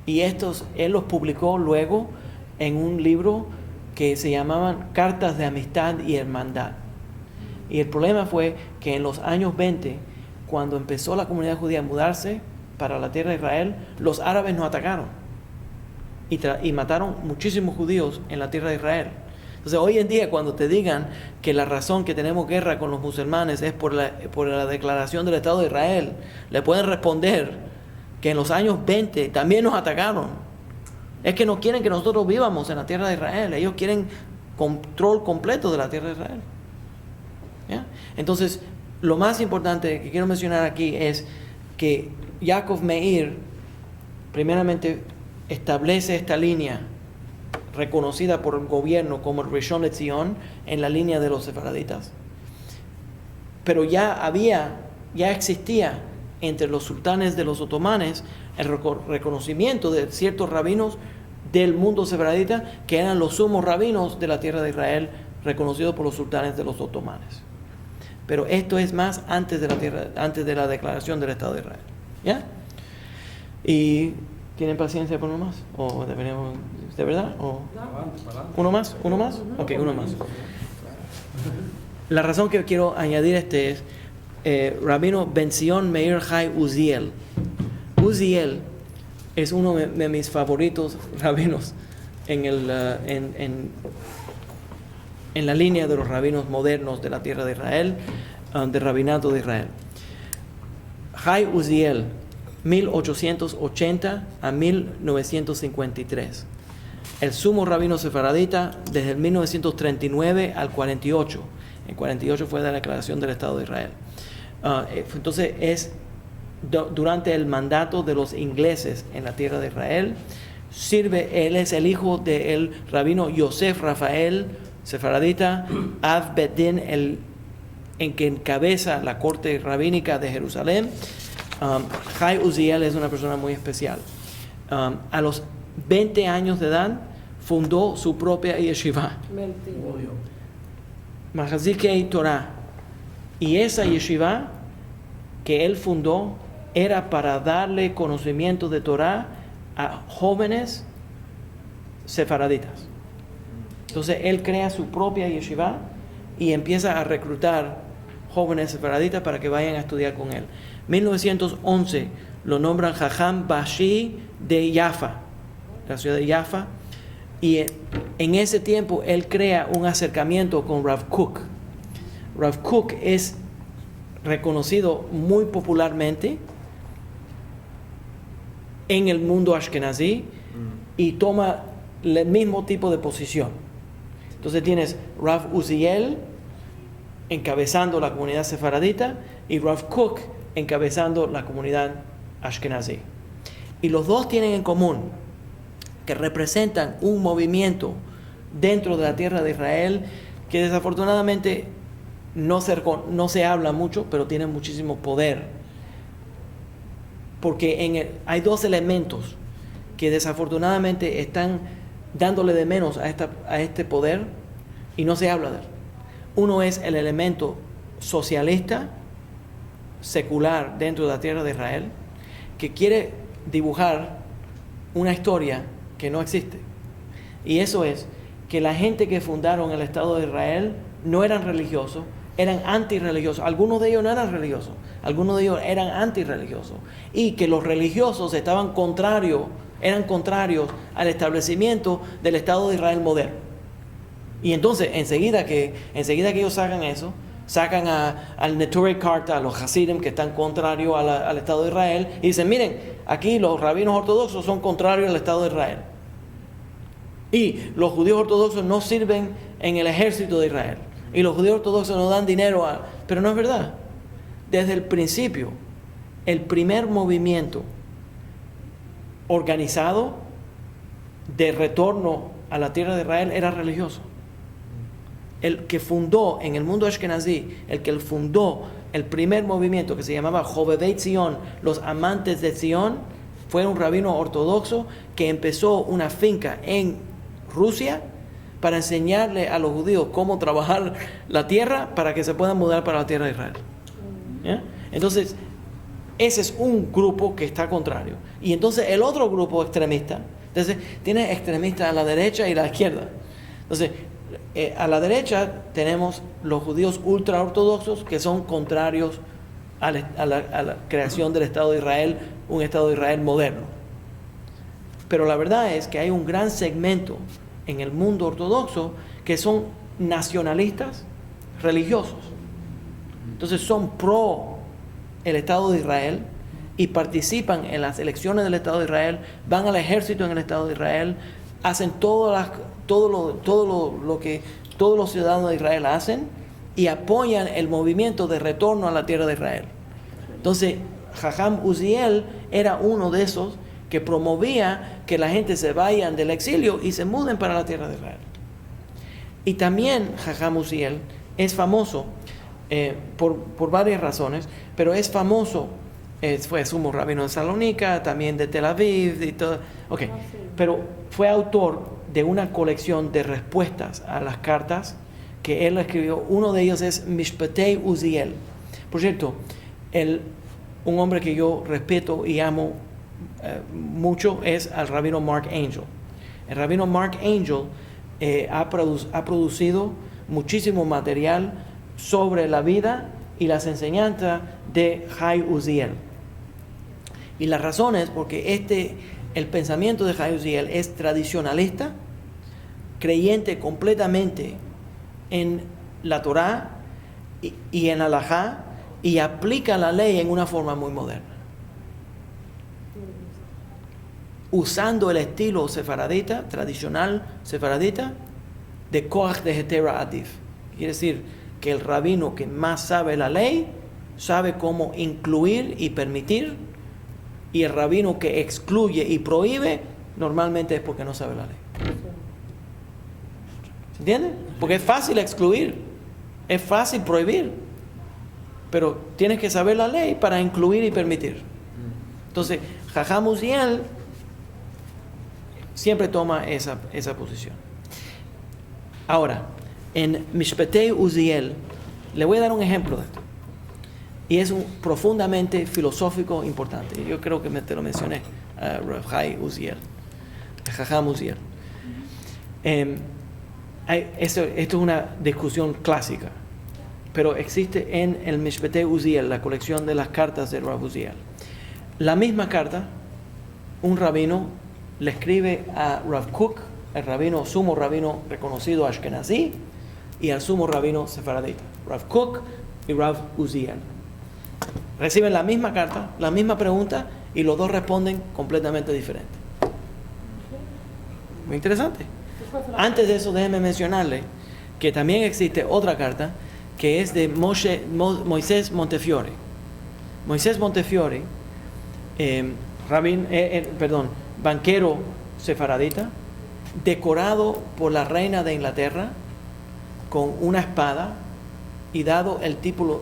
Y él los publicó luego en un libro que se llamaban Cartas de Amistad y Hermandad. Y el problema fue que en los años 20, cuando empezó la comunidad judía a mudarse para la tierra de Israel, los árabes nos atacaron y mataron muchísimos judíos en la tierra de Israel. Entonces hoy en día, cuando te digan que la razón que tenemos guerra con los musulmanes es por la declaración del Estado de Israel, le pueden responder que en los años 20 también nos atacaron. Es que no quieren que nosotros vivamos en la tierra de Israel. Ellos quieren control completo de la tierra de Israel, ¿ya? Entonces, lo más importante que quiero mencionar aquí es que Yaakov Meir, primeramente, establece esta línea reconocida por el gobierno como el Rishon LeZion en la línea de los sefaraditas. Pero ya existía entre los sultanes de los otomanes el reconocimiento de ciertos rabinos del mundo sefaradita que eran los sumos rabinos de la tierra de Israel, reconocidos por los sultanes de los otomanes. Pero esto es más antes de la declaración del Estado de Israel. ¿Ya? ¿Y tienen paciencia por uno más? ¿O deberíamos, de verdad? ¿O uno más? ¿Uno más? Ok, uno más. La razón que quiero añadir es Rabino Ben Zion Meir Chai Uziel. Uziel es uno de mis favoritos rabinos en la línea de los rabinos modernos de la tierra de Israel, del rabinato de Israel. Chai Uziel, 1880 a 1953. El sumo rabino sefaradita desde el 1939 al 48. En 48 fue la declaración del Estado de Israel. Entonces es durante el mandato de los ingleses en la tierra de Israel. Él es el hijo del rabino Yosef Rafael sefaradita Av Bet Din, en que encabeza la corte rabínica de Jerusalén. Chai Uziel es una persona muy especial. A los 20 años de edad fundó su propia yeshiva, Mahazikei Torah, y esa yeshiva que él fundó era para darle conocimiento de Torah a jóvenes sefaraditas. Entonces él crea su propia yeshiva y empieza a reclutar jóvenes sefaraditas para que vayan a estudiar con él. 1911 lo nombran Jajam Bashi de Jaffa, la ciudad de Jaffa, y en ese tiempo él crea un acercamiento con Rav Kook. Rav Kook es reconocido muy popularmente en el mundo ashkenazí y toma el mismo tipo de posición. Entonces tienes Rav Uziel encabezando la comunidad sefaradita y Rav Kook encabezando la comunidad ashkenazí. Y los dos tienen en común que representan un movimiento dentro de la tierra de Israel que desafortunadamente no se habla mucho, pero tiene muchísimo poder. Porque hay dos elementos que desafortunadamente están dándole de menos a este poder y no se habla de él. Uno es el elemento socialista, secular dentro de la tierra de Israel, que quiere dibujar una historia que no existe. Y eso es que la gente que fundaron el Estado de Israel no eran religiosos, eran antirreligiosos. Algunos de ellos no eran religiosos, algunos de ellos eran antirreligiosos. Y que los religiosos eran contrarios al establecimiento del Estado de Israel moderno. Y entonces, enseguida que ellos sacan eso, sacan al Neturei Karta, a los Hasidim que están contrarios al Estado de Israel, y dicen, miren, aquí los rabinos ortodoxos son contrarios al Estado de Israel. Y los judíos ortodoxos no sirven en el ejército de Israel. Y los judíos ortodoxos no dan dinero Pero no es verdad. Desde el principio, el primer movimiento organizado de retorno a la tierra de Israel era religioso. El que fundó en el mundo ashkenazí, el primer movimiento que se llamaba Jovevei Zion, los amantes de Zion, fue un rabino ortodoxo que empezó una finca en Rusia para enseñarle a los judíos cómo trabajar la tierra para que se puedan mudar para la tierra de Israel. ¿Ya? Entonces, ese es un grupo que está contrario. Y entonces el otro grupo extremista, entonces tiene extremistas a la derecha y a la izquierda. Entonces, a la derecha tenemos los judíos ultraortodoxos que son contrarios a la creación del Estado de Israel, un Estado de Israel moderno. Pero la verdad es que hay un gran segmento en el mundo ortodoxo que son nacionalistas religiosos. Entonces son pro el Estado de Israel y participan en las elecciones del Estado de Israel, van al ejército en el Estado de Israel, hacen todo lo que todos los ciudadanos de Israel hacen y apoyan el movimiento de retorno a la tierra de Israel. Entonces, Jajam Uziel era uno de esos que promovía que la gente se vayan del exilio y se muden para la tierra de Israel. Y también Jajam Uziel es famoso por varias razones, pero es famoso, fue sumo rabino de Salónica, también de Tel Aviv y todo. Okay. Pero fue autor de una colección de respuestas a las cartas que él escribió. Uno de ellos es Mishpatei Uziel. Por cierto, un hombre que yo respeto y amo mucho es al rabino Mark Angel. El rabino Mark Angel ha producido muchísimo material sobre la vida y las enseñanzas de Jai Uziel. Y la razón es porque el pensamiento de Jai Uziel es tradicionalista, creyente completamente en la Torá y en Halajá, y aplica la ley en una forma muy moderna, usando el estilo sefaradita, tradicional sefaradita, de Koach de Hetera Adif. Quiere decir que el rabino que más sabe la ley sabe cómo incluir y permitir, y el rabino que excluye y prohíbe normalmente es porque no sabe la ley. ¿Se entiende? Porque es fácil excluir, es fácil prohibir, pero tienes que saber la ley para incluir y permitir. Entonces, Jajam Uziel siempre toma esa posición. Ahora, en Mishpatei Uziel, le voy a dar un ejemplo de esto. Y es profundamente filosófico importante. Yo creo que te lo mencioné, Rav Jai Uziel, Jajam Uziel. Esto es una discusión clásica, pero existe en el Mishpatei Uziel, la colección de las cartas de Rav Uziel. La misma carta, un rabino le escribe a Rav Kook, el sumo rabino reconocido Ashkenazí, y al sumo rabino sefaradita, Rav Kook y Rav Uziel. Reciben la misma carta, la misma pregunta, y los dos responden completamente diferente. Muy interesante. Antes de eso, déjenme mencionarle que también existe otra carta que es de Moisés Montefiore. Moisés Montefiore, banquero sefaradita, decorado por la reina de Inglaterra con una espada y dado el título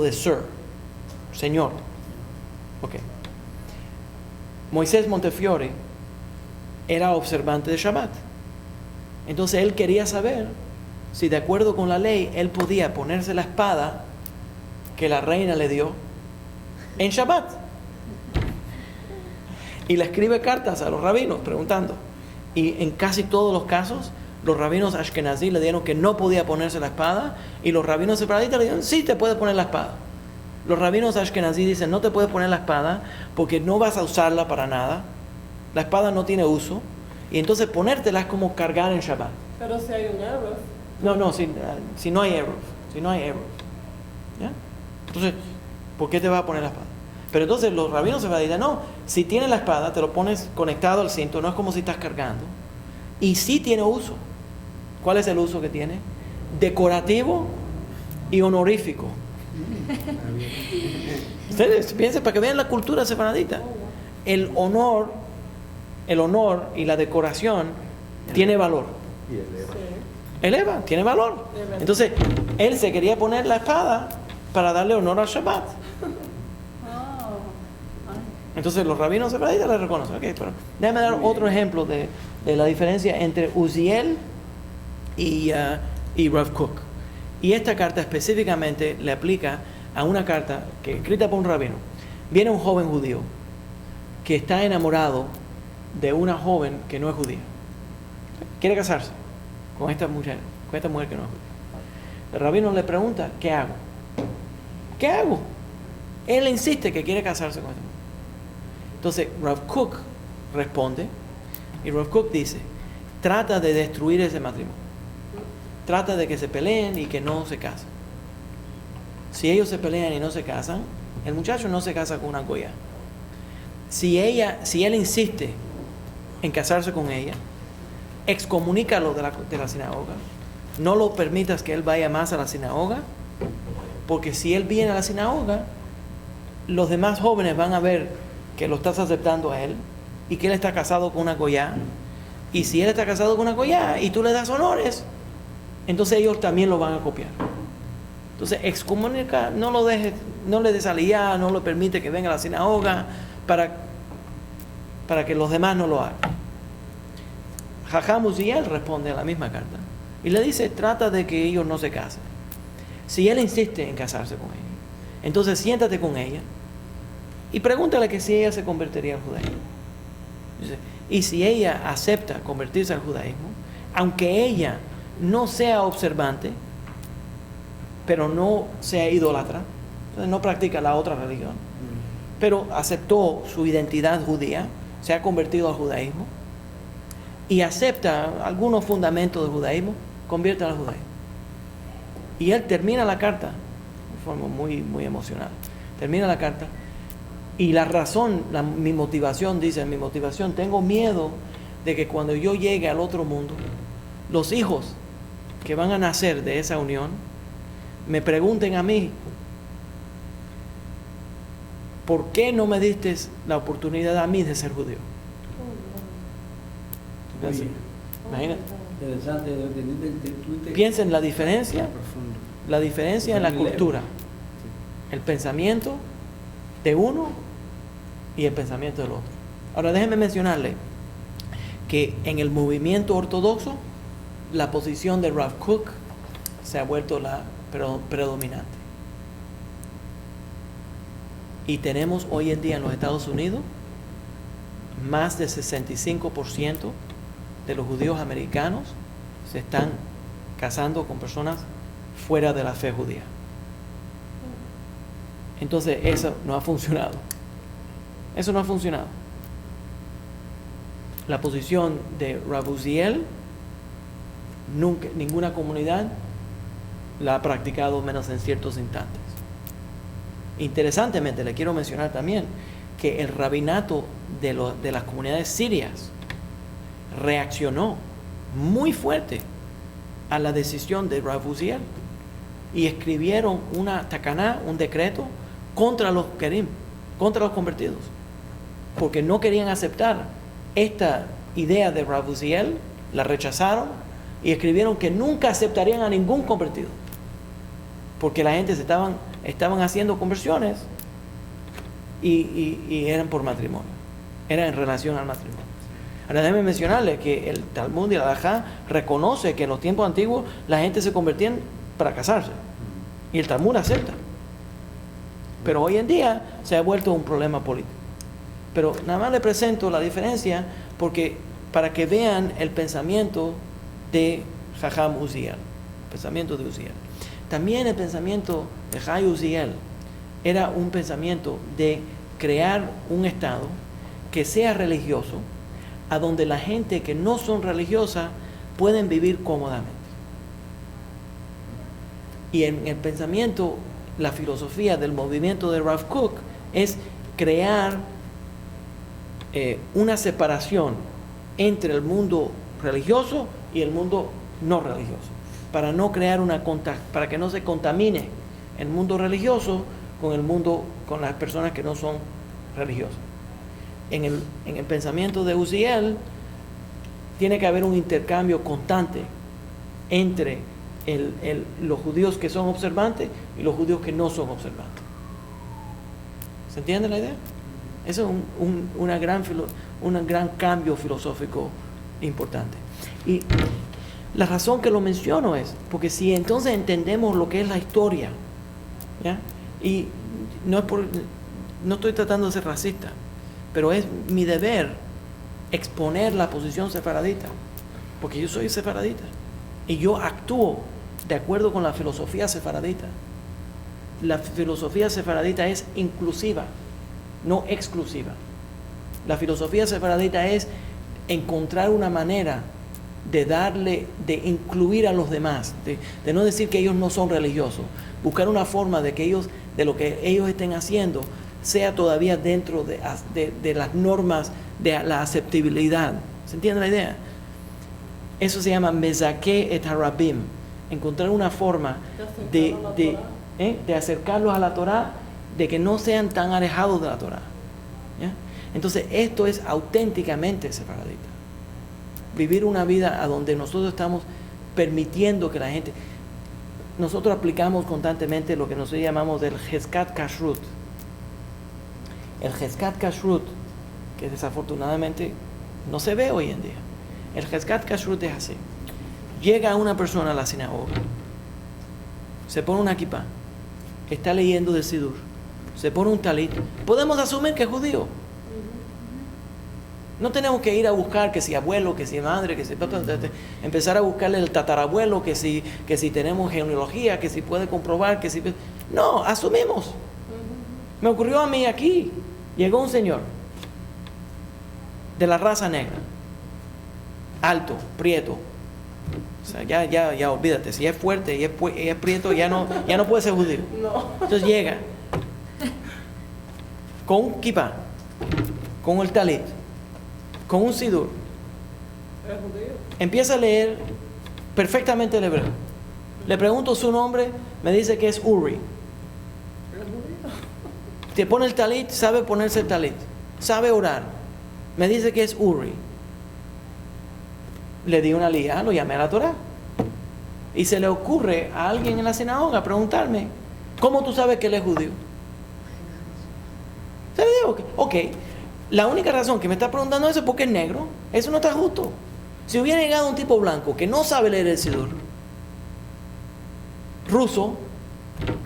de Sir, señor. Okay. Moisés Montefiore era observante de Shabbat. Entonces él quería saber si, de acuerdo con la ley, él podía ponerse la espada que la reina le dio en Shabbat. Y le escribe cartas a los rabinos preguntando. Y en casi todos los casos, los rabinos ashkenazí le dijeron que no podía ponerse la espada, y los rabinos sefaraditas le dijeron, sí, te puedes poner la espada. Los rabinos ashkenazí dicen, no te puedes poner la espada porque no vas a usarla para nada. La espada no tiene uso, y entonces ponértela es como cargar en Shabbat.
Pero si hay un error.
No, si no hay error. ¿Ya? Entonces, ¿por qué te vas a poner la espada? Pero entonces los rabinos sefaraditas, no, si tienes la espada, te lo pones conectado al cinto, no es como si estás cargando. Y sí tiene uso. ¿Cuál es el uso que tiene? Decorativo y honorífico. Ustedes piensen para que vean la cultura sefaradita. El honor y la decoración tiene valor. Eleva, tiene valor. Entonces, él se quería poner la espada para darle honor al Shabbat. Entonces los rabinos sefaraditas le reconocen. Okay, pero déjame dar otro ejemplo de la diferencia entre Uziel y Rav Kook. Y esta carta específicamente le aplica a una carta escrita por un rabino. Viene un joven judío que está enamorado de una joven que no es judía. Quiere casarse con esta mujer que no es judía. El rabino le pregunta, ¿qué hago? ¿Qué hago? Él insiste que quiere casarse con esta mujer. Entonces Rav Kook responde, y Rav Kook dice, trata de destruir ese matrimonio. Trata de que se peleen y que no se casen. Si ellos se pelean y no se casan, el muchacho no se casa con una goya. Si él insiste en casarse con ella, excomunícalo de la sinagoga. No lo permitas que él vaya más a la sinagoga, porque si él viene a la sinagoga, los demás jóvenes van a ver que lo estás aceptando a él, y que él está casado con una goyá. Y si él está casado con una goyá y tú le das honores, entonces ellos también lo van a copiar. Entonces excomunica, no lo dejes, no le des aliyá, no le permite que venga a la sinagoga para que los demás no lo hagan. Jajam Uziel responde a la misma carta y le dice, trata de que ellos no se casen. Si él insiste en casarse con ella, entonces siéntate con ella y pregúntale que si ella se convertiría al judaísmo. Dice, y si ella acepta convertirse al judaísmo, aunque ella no sea observante, pero no sea idólatra, entonces no practica la otra religión, pero aceptó su identidad judía, se ha convertido al judaísmo y acepta algunos fundamentos del judaísmo, convierte al judaísmo. Y él termina la carta de forma muy, muy emocional. Termina la carta y la razón, mi motivación, dice, mi motivación, tengo miedo de que cuando yo llegue al otro mundo, los hijos que van a nacer de esa unión me pregunten a mí, ¿por qué no me diste la oportunidad a mí de ser judío?
Oye,
Imagínate.
interesante.
Piensa en la diferencia en la cultura, el pensamiento de uno y el pensamiento del otro. Ahora déjenme mencionarle que en el movimiento ortodoxo la posición de Rav Kook se ha vuelto la predominante. Y tenemos hoy en día en los Estados Unidos más del 65% de los judíos americanos se están casando con personas fuera de la fe judía. Entonces eso no ha funcionado. Eso no ha funcionado. La posición de Rav Uziel, nunca, ninguna comunidad la ha practicado menos en ciertos instantes. Interesantemente, le quiero mencionar también que el rabinato de las comunidades sirias reaccionó muy fuerte a la decisión de Rav Uziel y escribieron una takaná, un decreto contra los kerim, contra los convertidos, porque no querían aceptar esta idea de Rav Uziel, la rechazaron y escribieron que nunca aceptarían a ningún convertido, porque la gente estaban haciendo conversiones y eran por matrimonio, eran en relación al matrimonio. Ahora déjenme mencionarles que el Talmud y el Halajá reconoce que en los tiempos antiguos la gente se convertía para casarse y el Talmud acepta, pero hoy en día se ha vuelto un problema político. Pero nada más le presento la diferencia porque para que vean el pensamiento de Jajam Uziel, el pensamiento de Uziel. También el pensamiento de Jai Uziel era un pensamiento de crear un estado que sea religioso, a donde la gente que no son religiosas pueden vivir cómodamente. Y en el pensamiento, la filosofía del movimiento de Rav Kook es crear una separación entre el mundo religioso y el mundo no religioso, para no crear para que no se contamine el mundo religioso con las personas que no son religiosas. En el pensamiento de Uziel tiene que haber un intercambio constante entre los judíos que son observantes y los judíos que no son observantes. ¿Se entiende la idea? Eso es un gran cambio filosófico importante. Y la razón que lo menciono es porque si entonces entendemos lo que es la historia, ¿ya? Y no estoy tratando de ser racista, pero es mi deber exponer la posición sefaradita, porque yo soy sefaradita y yo actúo de acuerdo con la filosofía sefaradita. La filosofía sefaradita es inclusiva, no exclusiva. La filosofía sefaradita es encontrar una manera de incluir a los demás, de no decir que ellos no son religiosos, buscar una forma de que de lo que ellos estén haciendo sea todavía dentro de las normas de la aceptabilidad. ¿Se entiende la idea? Eso se llama mezake et harabim, encontrar una forma de acercarlos a la Torá, de que no sean tan alejados de la Torá, ¿ya? Entonces, esto es auténticamente sefaradita. Vivir una vida a donde nosotros estamos permitiendo que la gente... Nosotros aplicamos constantemente lo que nosotros llamamos el Heskat Kashrut. El Heskat Kashrut, que desafortunadamente no se ve hoy en día. El Heskat Kashrut es así. Llega una persona a la sinagoga, se pone una kippah, está leyendo del Sidur, se pone un talit. Podemos asumir que es judío. No tenemos que ir a buscar que si abuelo, que si madre, que si empezar a buscarle el tatarabuelo, que si tenemos genealogía, que si puede comprobar, que si... No, asumimos. Me ocurrió a mí aquí. Llegó un señor de la raza negra, alto, prieto. O sea, ya olvídate, si es fuerte y es prieto, ya no puede ser judío. Entonces llega con un kippah, con el talit, con un sidur. Empieza a leer perfectamente el hebreo. Le pregunto su nombre, me dice que es Uri. Te pone el talit, sabe ponerse el talit, sabe orar. Me dice que es Uri. Le di una liá, lo llamé a la Torah. Y se le ocurre a alguien en la sinagoga preguntarme, ¿cómo tú sabes que él es judío? Se le digo, ok, la única razón que me está preguntando eso es porque es negro. Eso no está justo. Si hubiera llegado un tipo blanco que no sabe leer el sidur, ruso,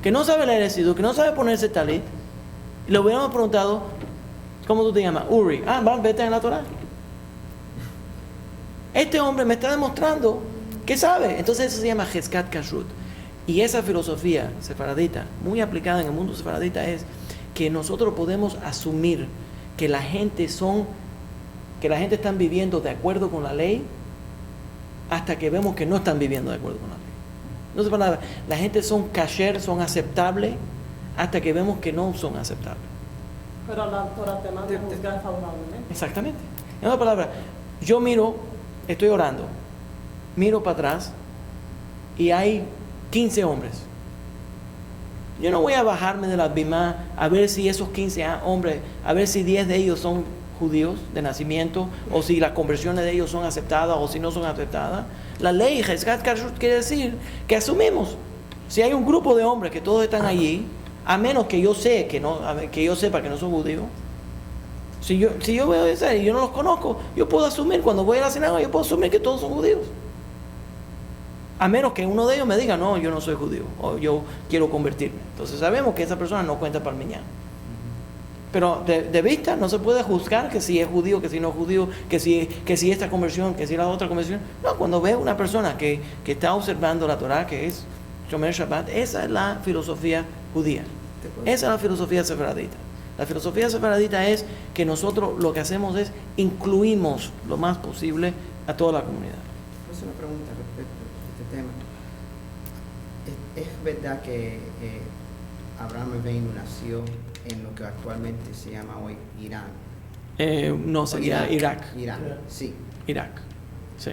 que no sabe leer el sidur, que no sabe ponerse talit, le hubiéramos preguntado, ¿cómo tú te llamas? Uri. Vete en la Torah. Este hombre me está demostrando que sabe. Entonces eso se llama Heskat Kashrut. Y esa filosofía sefaradita, muy aplicada en el mundo sefaradita, es que nosotros podemos asumir que la gente están viviendo de acuerdo con la ley hasta que vemos que no están viviendo de acuerdo con la ley. No sé palabra, la gente son kasher, son aceptables hasta que vemos que no son aceptables.
Pero la Torah te manda a juzgar favorablemente.
Exactamente. En otras palabras, yo miro, estoy orando, miro para atrás y hay 15 hombres. Yo no voy a bajarme de la bimá a ver si esos 15 hombres, a ver si 10 de ellos son judíos de nacimiento, o si las conversiones de ellos son aceptadas o si no son aceptadas. La ley Heskat Kashrut quiere decir que asumimos. Si hay un grupo de hombres que todos están allí, a menos que yo sepa que no son judíos, si yo veo eso y yo no los conozco, yo puedo asumir, cuando voy a la sinagoga, yo puedo asumir que todos son judíos. A menos que uno de ellos me diga, no, yo no soy judío, o yo quiero convertirme. Entonces sabemos que esa persona no cuenta para el minyan. Pero de vista no se puede juzgar que si es judío, que si no es judío, que si esta conversión, que si la otra conversión. No, cuando veo una persona que está observando la Torah, que es Shomer Shabbat, esa es la filosofía judía. Esa es la filosofía sefaradita. La filosofía sefaradita es que nosotros lo que hacemos es incluimos lo más posible a toda la comunidad.
Es una pregunta respecto a este tema. ¿Es verdad que Abraham Avinu nació en lo que actualmente se llama hoy Irán?
No, sería Irak.
Irán, sí.
Irak, sí.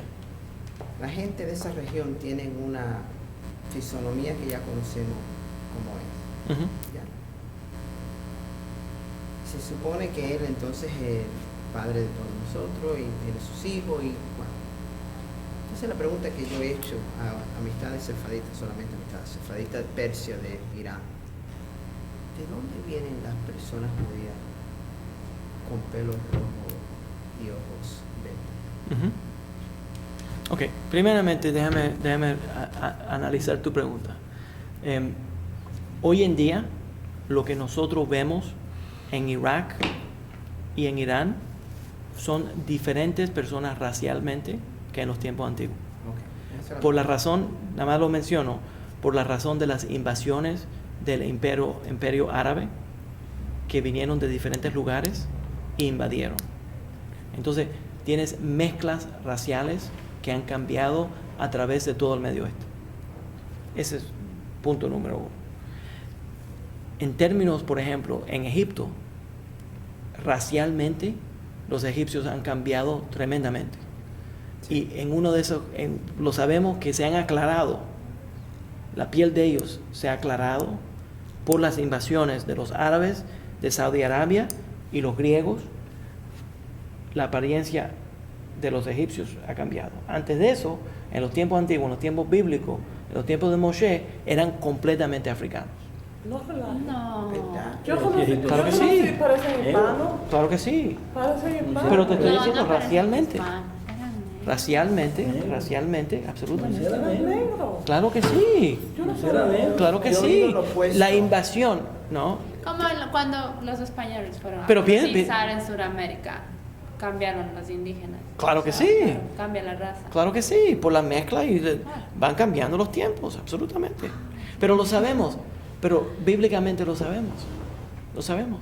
La gente de esa región tiene una fisonomía que ya conocemos como es.
Uh-huh.
¿Ya? Se supone que él entonces es el padre de todos nosotros y tiene sus hijos y bueno. Entonces la pregunta que yo he hecho a amistades sefardistas, solamente amistades sefardistas de Persia, de Irán, ¿de dónde vienen las personas judías con pelo rojo y ojos verdes?
Uh-huh. Ok, primeramente déjame analizar tu pregunta. Hoy en día, lo que nosotros vemos en Irak y en Irán son diferentes personas racialmente que en los tiempos antiguos. Okay. Por la razón, nada más lo menciono, por la razón de las invasiones del imperio árabe que vinieron de diferentes lugares e invadieron. Entonces, tienes mezclas raciales que han cambiado a través de todo el Medio Oeste. Ese es punto número uno. En términos, por ejemplo, en Egipto, racialmente, los egipcios han cambiado tremendamente. Sí. Y en uno de esos, lo sabemos que se han aclarado, la piel de ellos se ha aclarado por las invasiones de los árabes, de Saudi Arabia y los griegos, la apariencia de los egipcios ha cambiado. Antes de eso, en los tiempos antiguos, en los tiempos bíblicos, en los tiempos de Moshe, eran completamente africanos.
No relajes.
No.
Yo conocí,
Claro que
yo conocí,
sí.
parecen hispanos.
Claro que sí.
Parecen hispanos.
Pero te estoy
No,
diciendo
no parecen
racialmente.
hispanos, eran negros.
Racialmente, absolutamente.
Era
Eran
negro.
negros.
Claro que sí.
Yo no sé.
Era negro.
Claro que
Yo
sí.
digo lo opuesto.
La invasión, ¿no?
Como cuando los españoles fueron
Pero
a
piensa-
colonizar en Sudamérica, cambiaron los indígenas.
Claro que
O sea,
sí.
claro, cambia la raza.
Claro que sí, por la mezcla y van cambiando los tiempos, absolutamente. Pero lo sabemos, pero bíblicamente lo sabemos. Lo sabemos.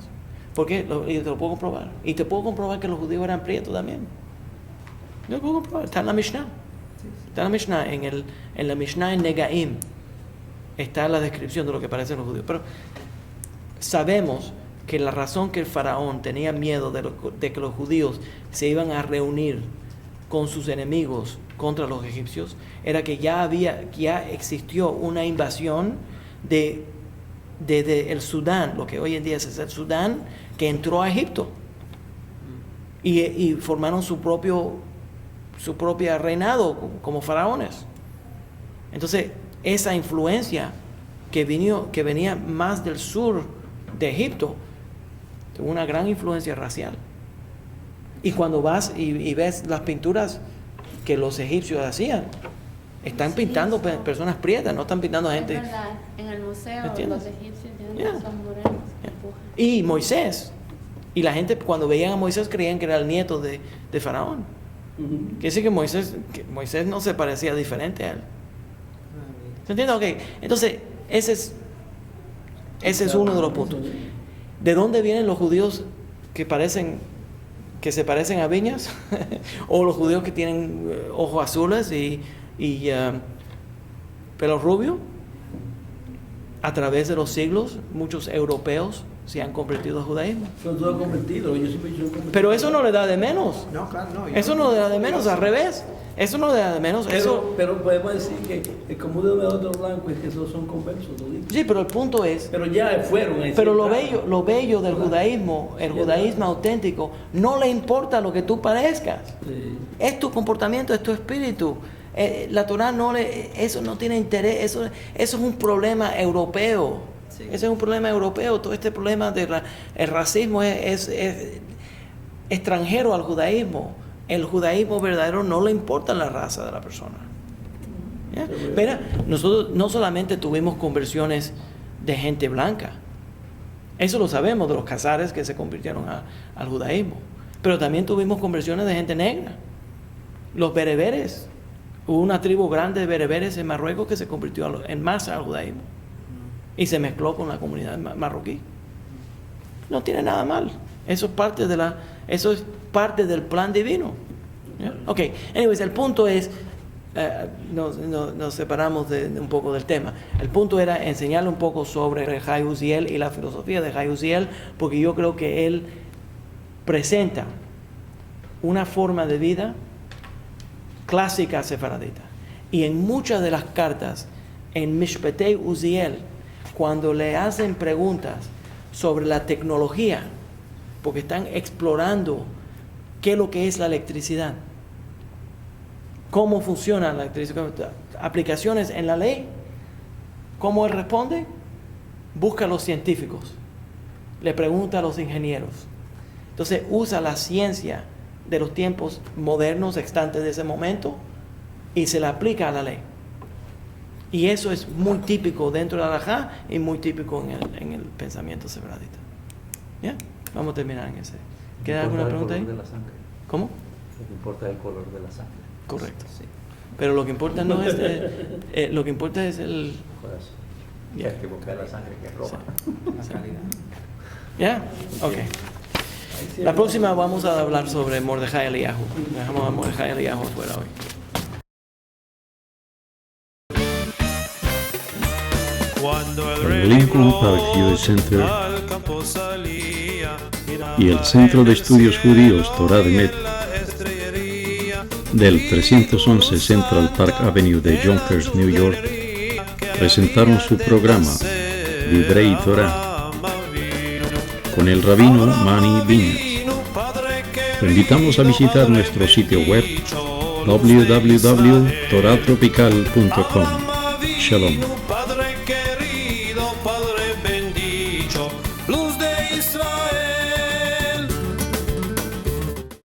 ¿Por qué? Y te lo puedo comprobar. Y te puedo comprobar que los judíos eran prietos también. Yo lo puedo comprobar. Está en la Mishnah. Está en la Mishnah. En la Mishnah en Negaim está la descripción de lo que parecen los judíos. Pero sabemos que la razón que el faraón tenía miedo de que los judíos se iban a reunir con sus enemigos contra los egipcios era que ya existió una invasión de el Sudán, lo que hoy en día es el Sudán, que entró a Egipto y formaron su propio reinado como faraones. Entonces esa influencia que venía más del sur de Egipto tuvo una gran influencia racial. Y cuando vas y ves las pinturas que los egipcios hacían, están pintando personas prietas, no están pintando gente.
Es verdad, en el museo
¿Entiendes?
los egipcios
Yeah.
son morenos.
Yeah.
empujan.
Y Moisés. Y la gente cuando veían a Moisés creían que era el nieto de Faraón.
Ujú.
Quiere decir que Moisés no se parecía diferente a él. ¿Se entiende? Ok. Entonces, ese es uno de los puntos. ¿De dónde vienen los judíos que se parecen a viñas? ¿O los judíos que tienen ojos azules y pelo rubio? A través de los siglos, muchos europeos se han convertido al judaísmo.
Son todos convertidos. Yo siempre he dicho convertidos.
Pero eso no le da de menos.
No, claro, no.
Eso no le da de menos, al revés. Eso no le da de menos.
Pero podemos decir que el común denominador de los blancos es que esos son conversos. toditos.
Sí, pero el punto es,
Pero ya fueron.
pero lo bello del judaísmo, el judaísmo auténtico, no le importa lo que tú parezcas.
Sí.
Es tu comportamiento, es tu espíritu. La Torah eso no tiene interés, eso es un problema europeo.
Sí.
Ese es un problema europeo. Todo este problema del racismo es extranjero al judaísmo. El judaísmo verdadero no le importa la raza de la persona. ¿Ya? Mira, nosotros no solamente tuvimos conversiones de gente blanca, eso lo sabemos de los cazares que se convirtieron al judaísmo, pero también tuvimos conversiones de gente negra. Los bereberes, hubo una tribu grande de bereberes en Marruecos que se convirtió en masa al judaísmo y se mezcló con la comunidad marroquí. No tiene nada mal. Eso es parte del plan divino. ¿Yeah? Ok, anyways, el punto es, nos separamos un poco del tema. El punto era enseñarle un poco sobre Jai Uziel y la filosofía de Jai Uziel, porque yo creo que él presenta una forma de vida clásica sefaradita. Y en muchas de las cartas, en Mishpetei Uziel, cuando le hacen preguntas sobre la tecnología, porque están explorando qué es lo que es la electricidad, cómo funciona la electricidad, aplicaciones en la ley, ¿cómo él responde? Busca a los científicos, le pregunta a los ingenieros. Entonces usa la ciencia de los tiempos modernos, extantes de ese momento, y se la aplica a la ley. Y eso es muy típico dentro de la halajá y muy típico en el pensamiento sefaradita. ¿Ya? Vamos a terminar en ese. ¿Queda alguna pregunta ahí?
El color de la sangre.
¿Cómo?
Lo que importa es el color de la sangre.
Correcto.
Sí.
Pero lo que importa no es lo que importa es el
Corazón.
Ya.
Es que busca la sangre que es roja.
La calidad.
¿ya? Ok. La próxima vamos a hablar sobre Mordejai Eliyahu. Dejamos a Mordejai Eliyahu fuera hoy.
Cuando
el Lincoln Park Jewish Center y el Centro de Estudios Judíos Torah de Met del 311 Central Park Avenue de Yonkers, New York, presentaron su programa Divrei Torah con el rabino Mani Viñas. Te invitamos a visitar nuestro sitio web www.toratropical.com. Shalom.